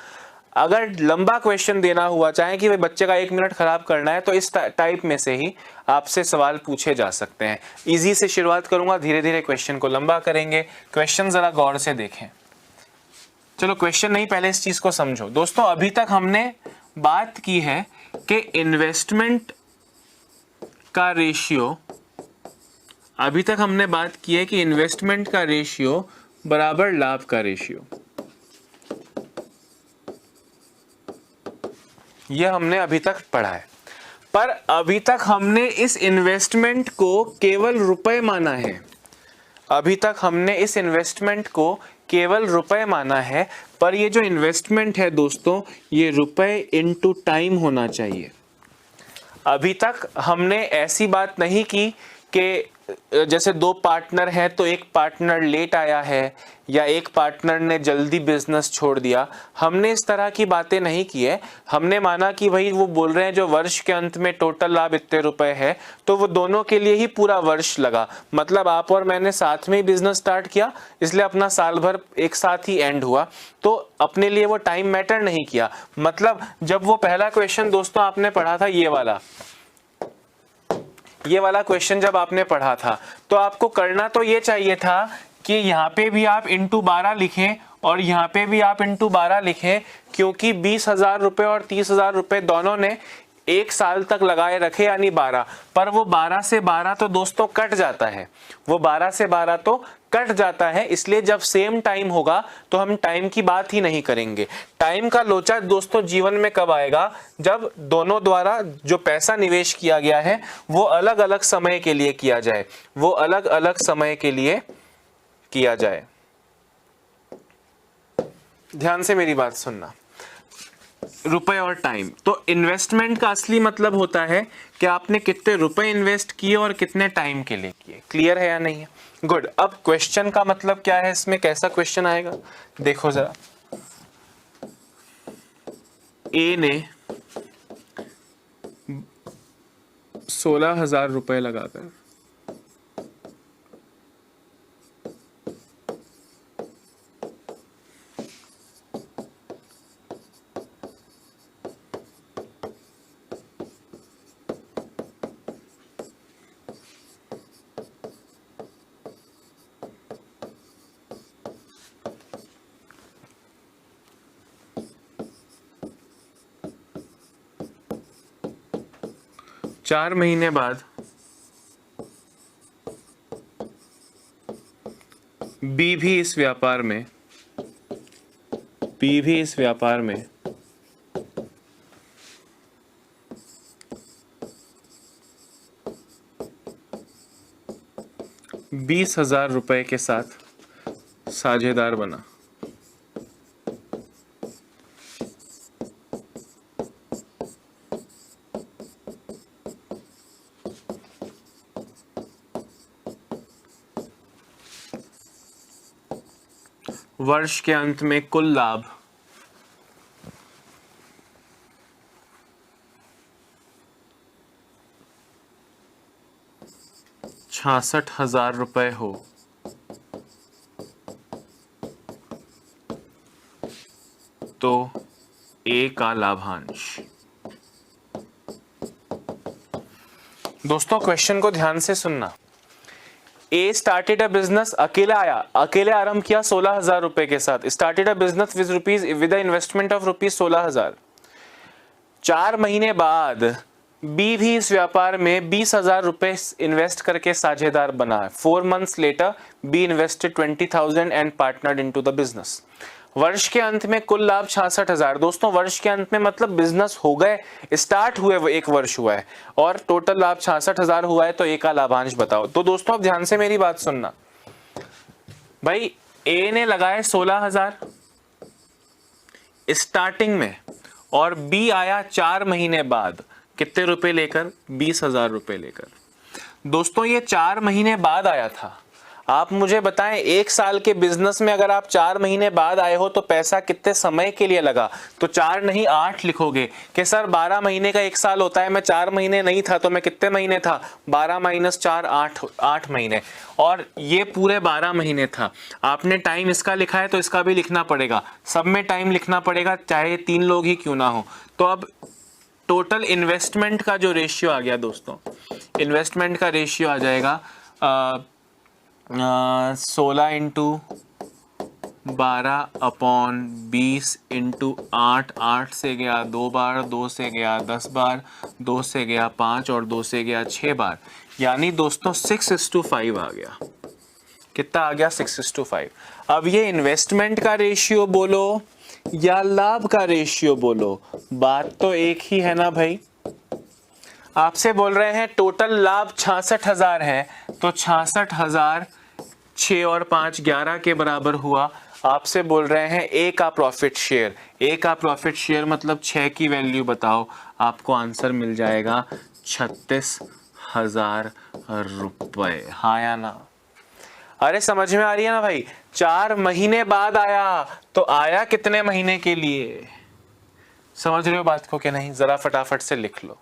अगर लंबा क्वेश्चन देना हुआ, चाहे कि भाई बच्चे का 1 मिनट खराब करना है, तो इस टाइप में से ही आपसे सवाल पूछे जा सकते हैं। इजी से शुरुआत करूंगा, धीरे धीरे क्वेश्चन को लंबा करेंगे। क्वेश्चन जरा गौर से देखें। चलो क्वेश्चन नहीं, पहले इस चीज को समझो। दोस्तों अभी तक हमने बात की है कि इन्वेस्टमेंट का रेशियो, अभी तक हमने बात की है कि इन्वेस्टमेंट का रेशियो बराबर लाभ का रेशियो, यह हमने अभी तक पढ़ा है। पर अभी तक हमने इस इन्वेस्टमेंट को केवल रुपए माना है, अभी तक हमने इस इन्वेस्टमेंट को केवल रुपए माना है। पर ये जो इन्वेस्टमेंट है दोस्तों, ये रुपए इनटू टाइम होना चाहिए। अभी तक हमने ऐसी बात नहीं की कि जैसे दो पार्टनर हैं तो एक पार्टनर लेट आया है या एक पार्टनर ने जल्दी बिजनेस छोड़ दिया, हमने इस तरह की बातें नहीं की है। हमने माना कि भाई वो बोल रहे हैं जो वर्ष के अंत में टोटल लाभ इतने रुपए है, तो वो दोनों के लिए ही पूरा वर्ष लगा। मतलब आप और मैंने साथ में ही बिजनेस स्टार्ट किया, इसलिए अपना साल भर एक साथ ही एंड हुआ, तो अपने लिए वो टाइम मैटर नहीं किया। मतलब जब वो पहला क्वेश्चन दोस्तों आपने पढ़ा था, ये वाला क्वेश्चन जब आपने पढ़ा था, तो आपको करना तो ये चाहिए था कि यहाँ पे भी आप इंटू 12 लिखें और यहाँ पे भी आप इंटू 12 लिखें, क्योंकि 20,000 रुपये और 30,000 रुपये दोनों ने एक साल तक लगाए रखे, यानी 12। पर वो 12 से 12 तो दोस्तों कट जाता है, वो 12 से 12 तो कट जाता है। इसलिए जब सेम टाइम होगा तो हम टाइम की बात ही नहीं करेंगे। टाइम का लोचा दोस्तों जीवन में कब आएगा, जब दोनों द्वारा जो पैसा निवेश किया गया है वो अलग अलग समय के लिए किया जाए, वो अलग अलग समय के लिए किया जाए। ध्यान से मेरी बात सुनना, रुपए और टाइम। तो इन्वेस्टमेंट का असली मतलब होता है कि आपने कितने रुपए इन्वेस्ट किए और कितने टाइम के लिए किए। क्लियर है या नहीं है? गुड। अब क्वेश्चन का मतलब क्या है, इसमें कैसा क्वेश्चन आएगा देखो जरा। ए ने 16,000 रुपए लगाकर चार महीने बाद बी भी इस व्यापार में 20,000 रुपए के साथ साझेदार बना। वर्ष के अंत में कुल लाभ 66,000 रुपए हो तो ए का लाभांश। दोस्तों क्वेश्चन को ध्यान से सुनना। ए स्टार्टेड अ बिजनेस, अकेले आरंभ किया 16,000 रुपए के साथ। Started a business with investment of rupees 16,000। 4 महीने बाद बी भी इस व्यापार में 20,000 रुपए इन्वेस्ट करके साझेदार बना है। 4 months later B invested 20,000 and partnered into the business. वर्ष के अंत में कुल लाभ 66,000। दोस्तों वर्ष के अंत में मतलब बिजनेस हो गए, स्टार्ट हुए, वो 1 वर्ष हुआ है और टोटल लाभ 66,000 हुआ है, तो ए का लाभांश बताओ। तो दोस्तों अब ध्यान से मेरी बात सुनना भाई। ए ने लगाए 16,000 स्टार्टिंग में और बी आया 4 महीने बाद कितने रुपए लेकर? 20,000 रुपए लेकर। दोस्तों ये 4 महीने बाद आया था। आप मुझे बताएं 1 साल के बिजनेस में अगर आप 4 महीने बाद आए हो तो पैसा कितने समय के लिए लगा? तो 4 नहीं 8 लिखोगे कि सर 12 महीने का 1 साल होता है, मैं 4 महीने नहीं था तो मैं कितने महीने था? 12 - 4 8 महीने, और ये पूरे 12 महीने था। आपने टाइम इसका लिखा है तो इसका भी लिखना पड़ेगा, सब में टाइम लिखना पड़ेगा, चाहे 3 लोग ही क्यों ना हो। तो अब टोटल इन्वेस्टमेंट का जो रेशियो आ गया दोस्तों, इन्वेस्टमेंट का रेशियो आ जाएगा 16 × 12/20 × 8। 8 से गया 2 बार, 2 से गया 10 बार, 2 से गया 5 और 2 से गया 6 बार, यानी दोस्तों 6:5 आ गया। कितना आ गया? 6:5। अब ये इन्वेस्टमेंट का रेशियो बोलो या लाभ का रेशियो बोलो, बात तो एक ही है ना भाई। आपसे बोल रहे हैं टोटल लाभ 66,000 है, तो 66,000 6 और 5 11 के बराबर हुआ। आपसे बोल रहे हैं ए का प्रॉफिट शेयर। ए का प्रॉफिट शेयर मतलब 6 की वैल्यू बताओ, आपको आंसर मिल जाएगा 36 हजार रुपए, हाँ या ना? अरे समझ में आ रही है ना भाई? 4 महीने बाद आया तो आया कितने महीने के लिए? समझ रहे हो बात को कि नहीं? जरा फटाफट से लिख लो।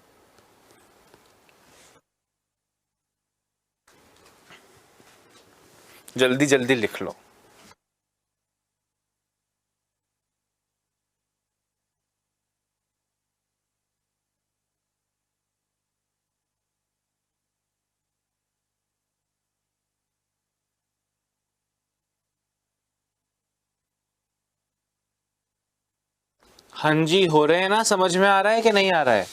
जल्दी जल्दी लिख लो। हाँ जी, हो रहे हैं ना? समझ में आ रहा है कि नहीं आ रहा है?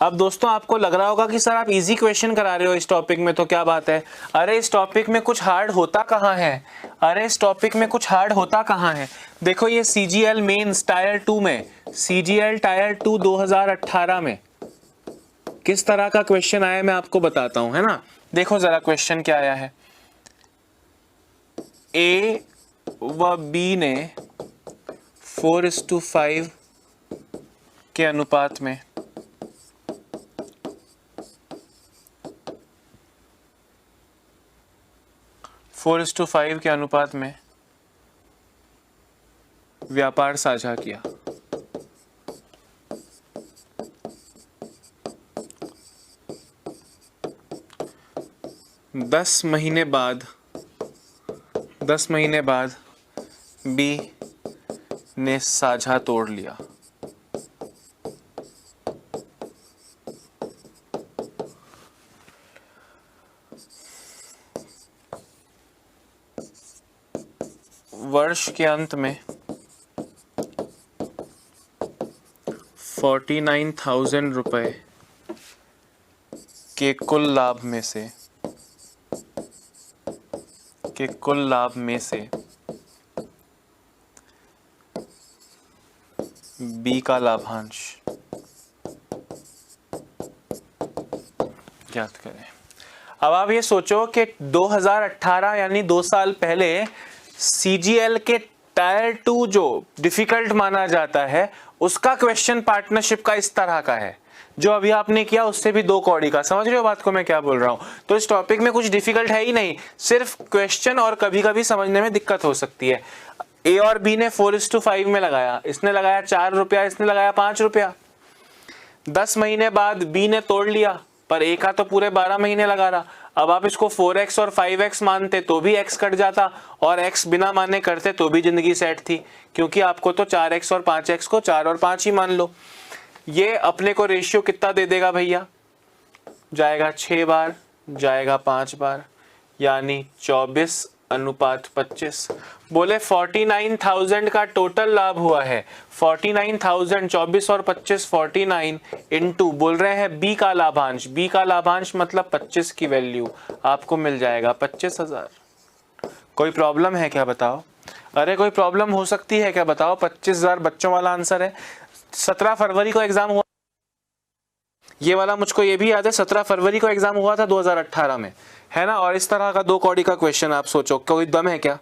अब दोस्तों आपको लग रहा होगा कि सर आप इजी क्वेश्चन करा रहे हो इस टॉपिक में, तो क्या बात है? अरे इस टॉपिक में कुछ हार्ड होता कहाँ है? अरे इस टॉपिक में कुछ हार्ड होता कहाँ है? देखो ये CGL मेंस टायर 2 में, CGL टायर 2 2018 में किस तरह का क्वेश्चन आया मैं आपको बताता हूं, है ना? देखो जरा क्वेश्चन क्या आया है। A व B ने 4:5 के अनुपात में व्यापार साझा किया। 10 महीने बाद B ने साझा तोड़ लिया। वर्ष के अंत में 49,000 रुपए के कुल लाभ में से बी का लाभांश ज्ञात करें। अब आप ये सोचो कि 2018 यानी 2 साल पहले CGL के टायर 2 जो डिफिकल्ट माना जाता है उसका क्वेश्चन पार्टनरशिप का इस तरह का है, जो अभी आपने किया उससे भी 2 कौड़ी का। समझ रहे हो बात को मैं क्या बोल रहा हूं? तो इस टॉपिक में कुछ डिफिकल्ट है ही नहीं, सिर्फ क्वेश्चन और कभी कभी समझने में दिक्कत हो सकती है। A और B ने 4:5 में लगाया, इसने लगाया 4 रुपया, इसने लगाया 5 रुपया। 10 महीने बाद B ने तोड़ लिया, पर A का तो पूरे 12 महीने लगा रहा। अब आप इसको 4x और 5x मानते तो भी x कट जाता, और x बिना माने करते तो भी जिंदगी सेट थी, क्योंकि आपको तो 4x और 5x को 4 और 5 ही मान लो। ये अपने को रेशियो कितना दे देगा भैया? जाएगा 6 बार, जाएगा 5 बार, यानी 24:25। बोले 49,000 का टोटल लाभ हुआ है। 49,000 24 और 25 49 इंटू बोल रहे हैं बी का लाभांश। बी का लाभांश मतलब 25 की वैल्यू आपको मिल जाएगा 25,000। कोई प्रॉब्लम है क्या बताओ? अरे कोई प्रॉब्लम हो सकती है क्या बताओ? 25,000 बच्चों वाला आंसर है। 17 फरवरी को एग्जाम हुआ, ये वाला मुझको ये भी याद है, 17 फरवरी को एग्जाम हुआ था 2018 में, है ना? और इस तरह का 2 कौड़ी का क्वेश्चन आप सोचो, कोई दम है क्या?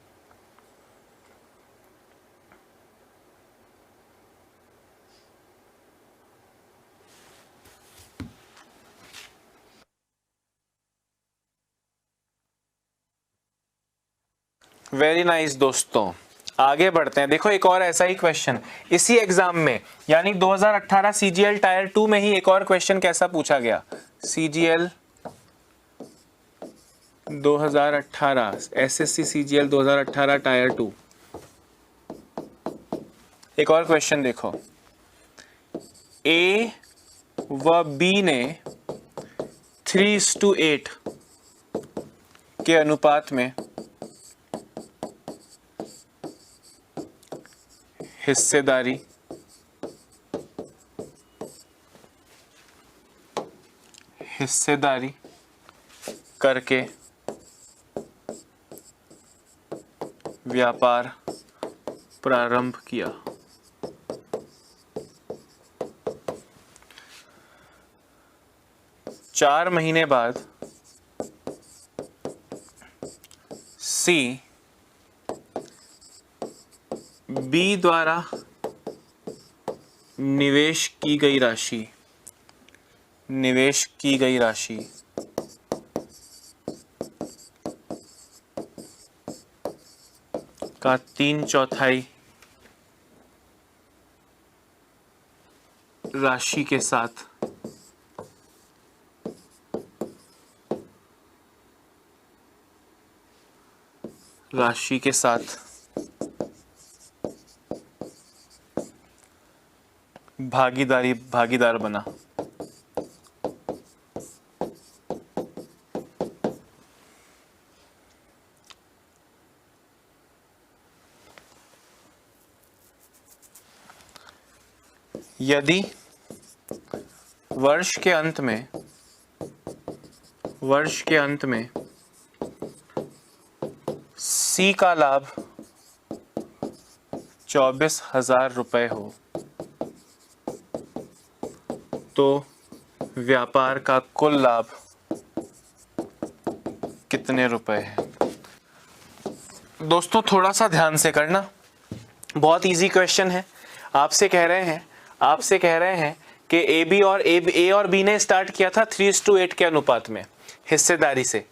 वेरी नाइस दोस्तों, आगे बढ़ते हैं। देखो एक और ऐसा ही क्वेश्चन इसी एग्जाम में, यानी 2018 CGL टायर 2 में ही एक और क्वेश्चन कैसा पूछा गया। CGL 2018 SSC CGL 2018 tyre 2। एक और क्वेश्चन देखो, A व B ने 3:8 के अनुपात में हिस्सेदारी करके व्यापार प्रारंभ किया। चार महीने बाद C B द्वारा निवेश की गई राशि का 3/4 राशि के साथ भागीदार बना। यदि वर्ष के अंत में सी का लाभ 24,000 रुपए हो तो व्यापार का कुल लाभ कितने रुपए है? दोस्तों थोड़ा सा ध्यान से करना, बहुत इजी क्वेश्चन है। आपसे कह रहे हैं कि ए और बी ने स्टार्ट किया था 3:8 के अनुपात में हिस्सेदारी से।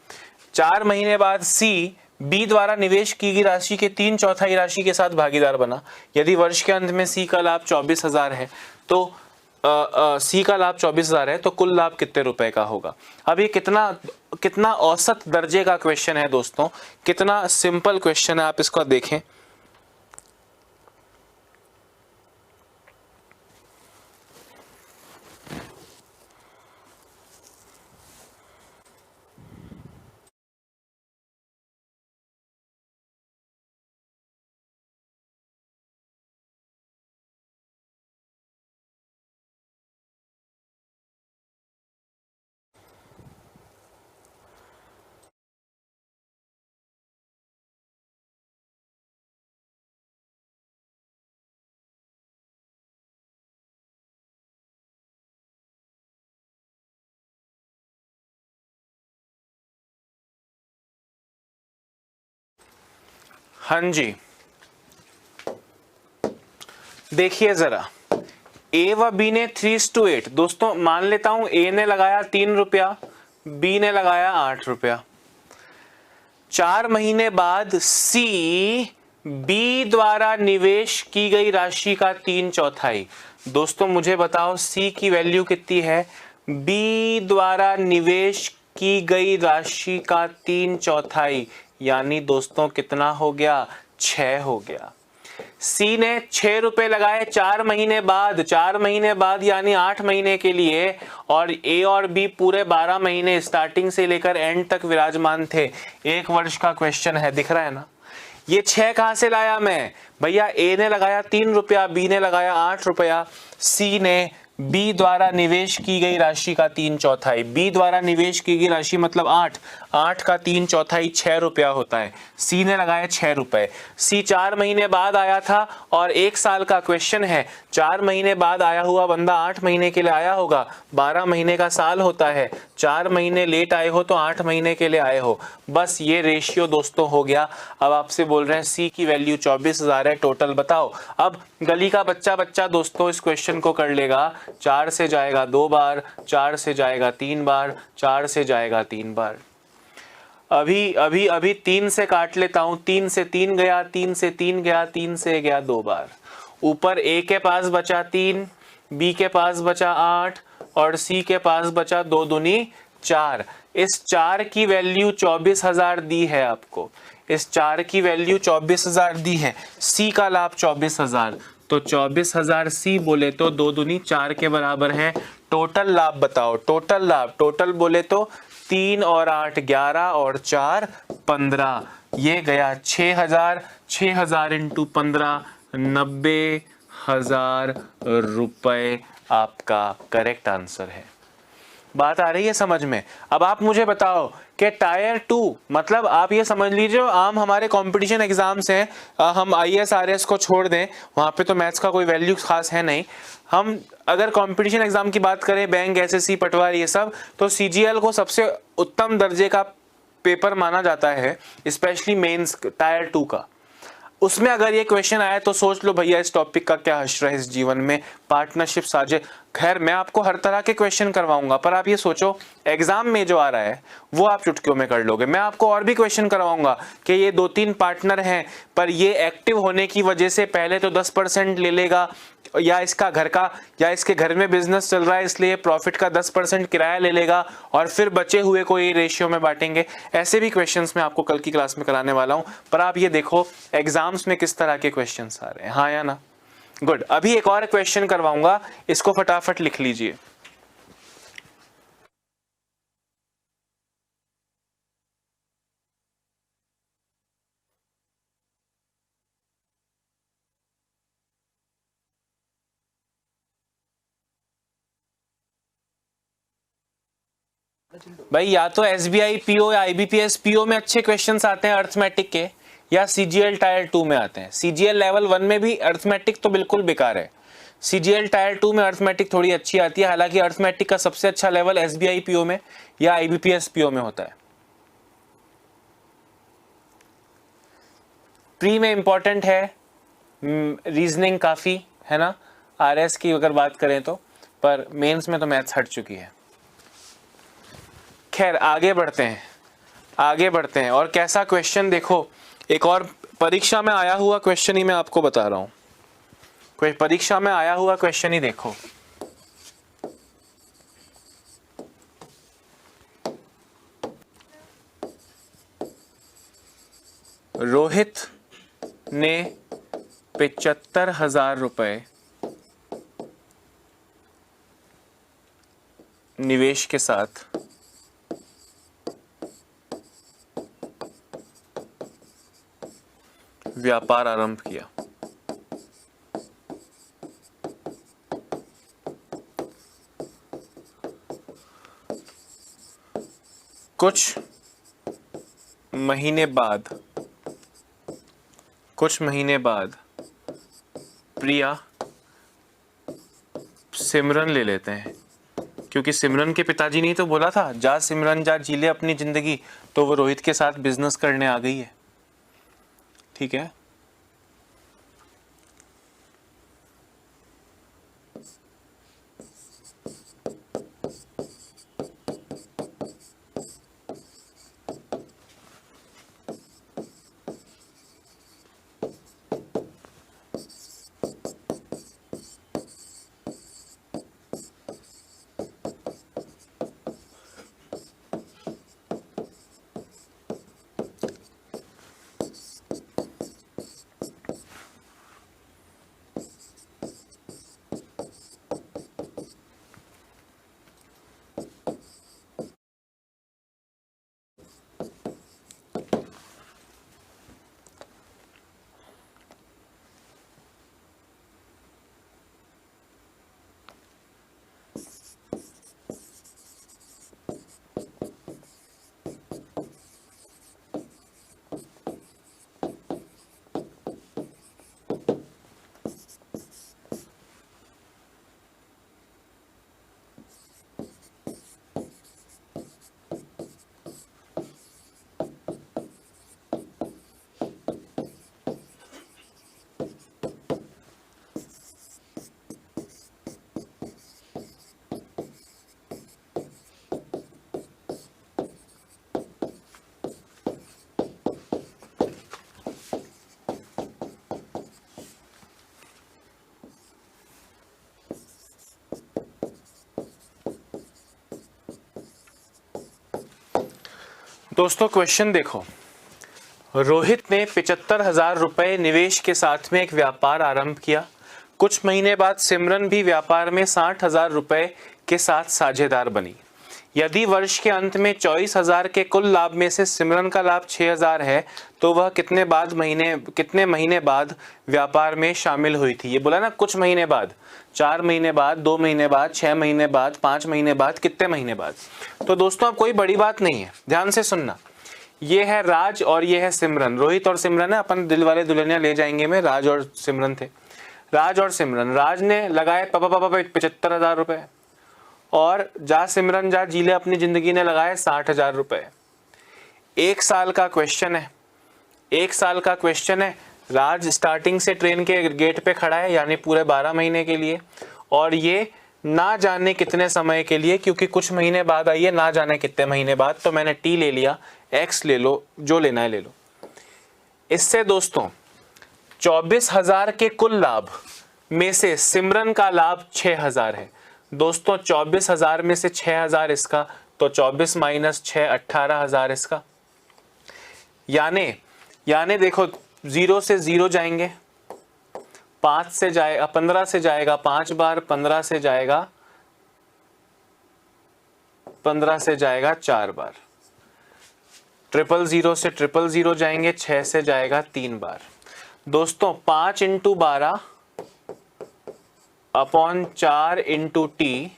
4 महीने बाद सी बी द्वारा निवेश की गई राशि के 3/4 राशि के साथ भागीदार बना। यदि वर्ष के अंत में सी का लाभ 24,000 है तो सी का लाभ 24,000 है तो कुल लाभ कितने रुपए का होगा? अब ये कितना औसत दर्जे का क्वेश्चन है दोस्तों, कितना सिंपल क्वेश्चन है, आप इसको देखें। हाँ जी, देखिए जरा, ए व बी ने 3:8। दोस्तों मान लेता हूं ए ने लगाया 3 रुपया, बी ने लगाया 8 रुपया। 4 महीने बाद सी बी द्वारा निवेश की गई राशि का 3/4। दोस्तों मुझे बताओ सी की वैल्यू कितनी है? बी द्वारा निवेश की गई राशि का 3/4 यानी दोस्तों कितना हो गया? 6 हो गया। सी ने 6 रुपए लगाए 4 महीने बाद यानी 8 महीने के लिए, और ए और बी पूरे 12 महीने स्टार्टिंग से लेकर एंड तक विराजमान थे। 1 वर्ष का क्वेश्चन है, दिख रहा है ना? ये 6 कहां से लाया मैं? भैया ए ने लगाया 3 रुपया, बी ने लगाया 8 रुपया, सी ने बी द्वारा निवेश की गई राशि का 3/4। बी द्वारा निवेश की गई राशि मतलब 8 का 3/4 6 रुपया होता है। सी ने लगाया 6 रुपए। सी 4 महीने बाद आया था और 1 साल का क्वेश्चन है। 4 महीने बाद आया हुआ बंदा 8 महीने के लिए आया होगा, 12 महीने का साल होता है। 4 महीने लेट आए हो तो 8 महीने के लिए आए हो। बस ये रेशियो दोस्तों हो गया। अब आपसे बोल रहे हैं सी की वैल्यू 24,000 है, टोटल बताओ। अब गली का बच्चा दोस्तों इस क्वेश्चन को कर लेगा। 4 से जाएगा 2 बार, 4 से जाएगा 3 बार, 4 से जाएगा 3 बार। अभी 3 से काट लेता हूं। 3 से 3 गया, 3 से 3 गया, 3 से गया 2 बार। ऊपर ए के पास बचा 3, बी के पास बचा 8 और सी के पास बचा 2 दूनी 4। इस 4 की वैल्यू 24,000 दी है आपको। इस 4 की वैल्यू 24,000 दी है। सी का लाभ 24,000, तो 24,000 सी बोले तो 2 दूनी 4 के बराबर है। टोटल लाभ बताओ, टोटल लाभ, टोटल बोले तो 3 और 8 11 और 4 15। ये गया 6,000, 6,000 इंटू 15 90,000 रुपए आपका करेक्ट आंसर है। बात आ रही है समझ में? अब आप मुझे बताओ कि टायर 2 मतलब आप ये समझ लीजिए आम हमारे कंपटीशन एग्जाम्स हैं, हम IAS RS को छोड़ दें, वहाँ पे तो मैथ्स का कोई वैल्यू खास है नहीं। हम अगर कंपटीशन एग्जाम की बात करें, बैंक SSC पटवार ये सब, तो CGL को सबसे उत्तम दर्जे का पेपर माना जाता है, स्पेशली मेंस टायर 2 का। उसमें अगर ये क्वेश्चन आया तो सोच लो भैया इस टॉपिक का क्या हश्र है इस जीवन में, पार्टनरशिप साझे। खैर मैं आपको हर तरह के क्वेश्चन करवाऊंगा, पर आप ये सोचो एग्जाम में जो आ रहा है वो आप चुटकियों में कर लोगे। मैं आपको और भी क्वेश्चन करवाऊंगा कि ये 2-3 पार्टनर हैं, पर ये एक्टिव होने की वजह से पहले तो 10% ले लेगा, या इसका घर का या इसके घर में बिजनेस चल रहा है इसलिए प्रॉफिट का 10% किराया ले लेगा और फिर बचे हुए को ये रेशियो में बांटेंगे। ऐसे भी क्वेश्चंस मैं आपको कल की क्लास में कराने वाला हूं, पर आप ये देखो एग्जाम्स में किस तरह के क्वेश्चंस आ रहे हैं, हाँ या ना। गुड, अभी एक और क्वेश्चन करवाऊंगा, इसको फटाफट लिख लीजिए। भाई या तो एसबीआई पीओ या आईबीपीएस पीओ में अच्छे क्वेश्चंस आते हैं अर्थमेटिक के, या सीजीएल टायर 2 में आते हैं। सीजीएल लेवल 1 में भी अर्थमेटिक तो बिल्कुल बेकार है, सीजीएल टायर 2 में अर्थमेटिक थोड़ी अच्छी आती है। हालांकि अर्थमेटिक का सबसे अच्छा लेवल एसबीआई पीओ में या आईबीपीएस पीओ में होता है। प्री में इंपॉर्टेंट है रीजनिंग काफी है ना, आरएस की अगर बात करें तो, पर मेंस में तो मैथ्स हट चुकी है। खैर आगे बढ़ते हैं, आगे बढ़ते हैं। और कैसा क्वेश्चन देखो, एक और परीक्षा में आया हुआ क्वेश्चन ही मैं आपको बता रहा हूं, कोई परीक्षा में आया हुआ क्वेश्चन ही देखो। रोहित ने 75,000 रुपए निवेश के साथ व्यापार आरंभ किया। कुछ महीने बाद प्रिया सिमरन ले लेते हैं, क्योंकि सिमरन के पिताजी ने तो बोला था जा सिमरन जा जी ले अपनी जिंदगी, तो वो रोहित के साथ बिजनेस करने आ गई है। ठीक है, दोस्तों क्वेश्चन देखो, रोहित ने 75,000 रुपए निवेश के साथ में एक व्यापार आरंभ किया। कुछ महीने बाद सिमरन भी व्यापार में 60,000 रुपए के साथ साझेदार बनी। यदि वर्ष के अंत में 24,000 के कुल लाभ में से सिमरन का लाभ 6,000 है, तो वह कितने महीने बाद व्यापार में शामिल हुई थी। ये बोला ना कुछ महीने बाद, 4 महीने बाद, 2 महीने बाद, 6 महीने बाद, 5 महीने बाद, कितने महीने बाद। तो दोस्तों अब कोई बड़ी बात नहीं है, ध्यान से सुनना। ये है राज और ये है सिमरन, रोहित और सिमरन है। अपन दिल वाले दुल्हनिया ले जाएंगे में राज और सिमरन थे, राज और सिमरन। राज ने लगाए 75,000 रुपए और जा सिमरन जा जीले अपनी जिंदगी ने लगाए 60,000 रुपए। 1 साल का क्वेश्चन है, 1 साल का क्वेश्चन है। राज स्टार्टिंग से ट्रेन के गेट पे खड़ा है, यानी पूरे 12 महीने के लिए, और ये ना जाने कितने समय के लिए, क्योंकि कुछ महीने बाद आई है, ना जाने कितने महीने बाद, तो मैंने टी ले लिया, एक्स ले लो, जो लेना है ले लो। इससे दोस्तों 24,000 के कुल लाभ में से सिमरन का लाभ 6,000 है। दोस्तों 24,000 में से 6,000 इसका, तो 24 माइनस 6 18,000 इसका। यानी देखो 0 से 0 जाएंगे, 5 से जाएगा 15 से जाएगा 5 बार, 15 से जाएगा 4 बार, 000 से 000 जाएंगे, 6 से जाएगा 3 बार। दोस्तों 5 × 12 upon 4 × t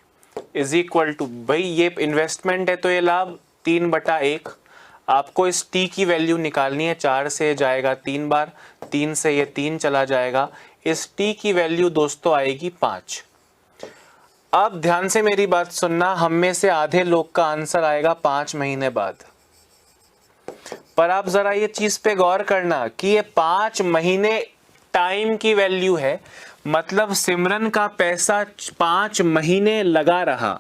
is equal to, भाई ये इन्वेस्टमेंट है तो ये लाभ 3/1। आपको इस t की वैल्यू निकालनी है, 4 से जाएगा 3 बार, 3 से ये 3 चला जाएगा, इस t की वैल्यू दोस्तों आएगी 5। अब ध्यान से मेरी बात सुनना, हम में से आधे लोग का आंसर आएगा 5 महीने बाद। पर आप जरा ये चीज पे गौर करना कि ये 5 महीने टाइम की वैल्यू है, मतलब सिमरन का पैसा 5 महीने लगा रहा।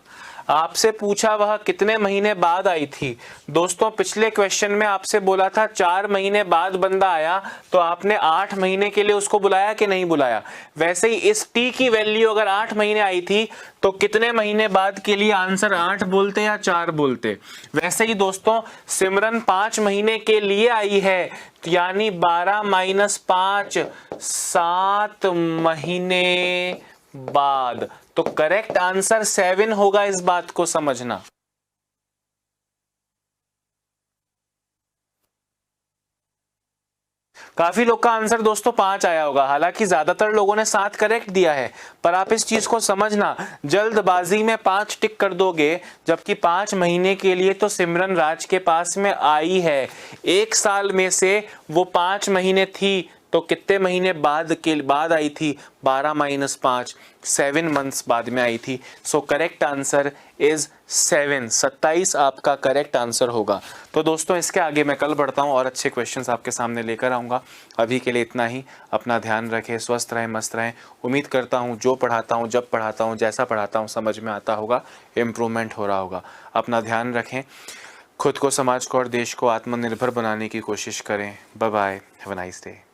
आपसे पूछा वह कितने महीने बाद आई थी। दोस्तों पिछले क्वेश्चन में आपसे बोला था 4 महीने बाद बंदा आया, तो आपने 8 महीने के लिए उसको बुलाया कि नहीं बुलाया। वैसे ही इस टी की वैल्यू अगर 8 महीने आई थी तो कितने महीने बाद के लिए आंसर 8 बोलते या 4 बोलते। वैसे ही दोस्तों सिमरन 5 महीने के लिए आई है, यानी 12 माइनस 5 7 महीने बाद। तो करेक्ट आंसर 7 होगा, इस बात को समझना। काफी लोग का आंसर दोस्तों 5 आया होगा, हालांकि ज्यादातर लोगों ने 7 करेक्ट दिया है। पर आप इस चीज को समझना, जल्दबाजी में 5 टिक कर दोगे, जबकि 5 महीने के लिए तो सिमरन राज के पास में आई है। 1 साल में से वो 5 महीने थी, तो कितने महीने बाद आई थी? 12 माइनस 5, 7 मंथ्स बाद में आई थी। सो करेक्ट आंसर इज 7, 27 आपका करेक्ट आंसर होगा। तो दोस्तों इसके आगे मैं कल बढ़ता हूँ और अच्छे क्वेश्चंस आपके सामने लेकर आऊँगा। अभी के लिए इतना ही। अपना ध्यान रखें, स्वस्थ रहें, मस्त रहें। उम्मीद करता हूँ जो पढ़ाता हूँ, जब पढ़ाता हूँ, जैसा पढ़ाता हूँ समझ में आता होगा, इम्प्रूवमेंट हो रहा होगा। अपना ध्यान रखें, खुद को, समाज को और देश को आत्मनिर्भर बनाने की कोशिश करें। Bye bye, have a nice day.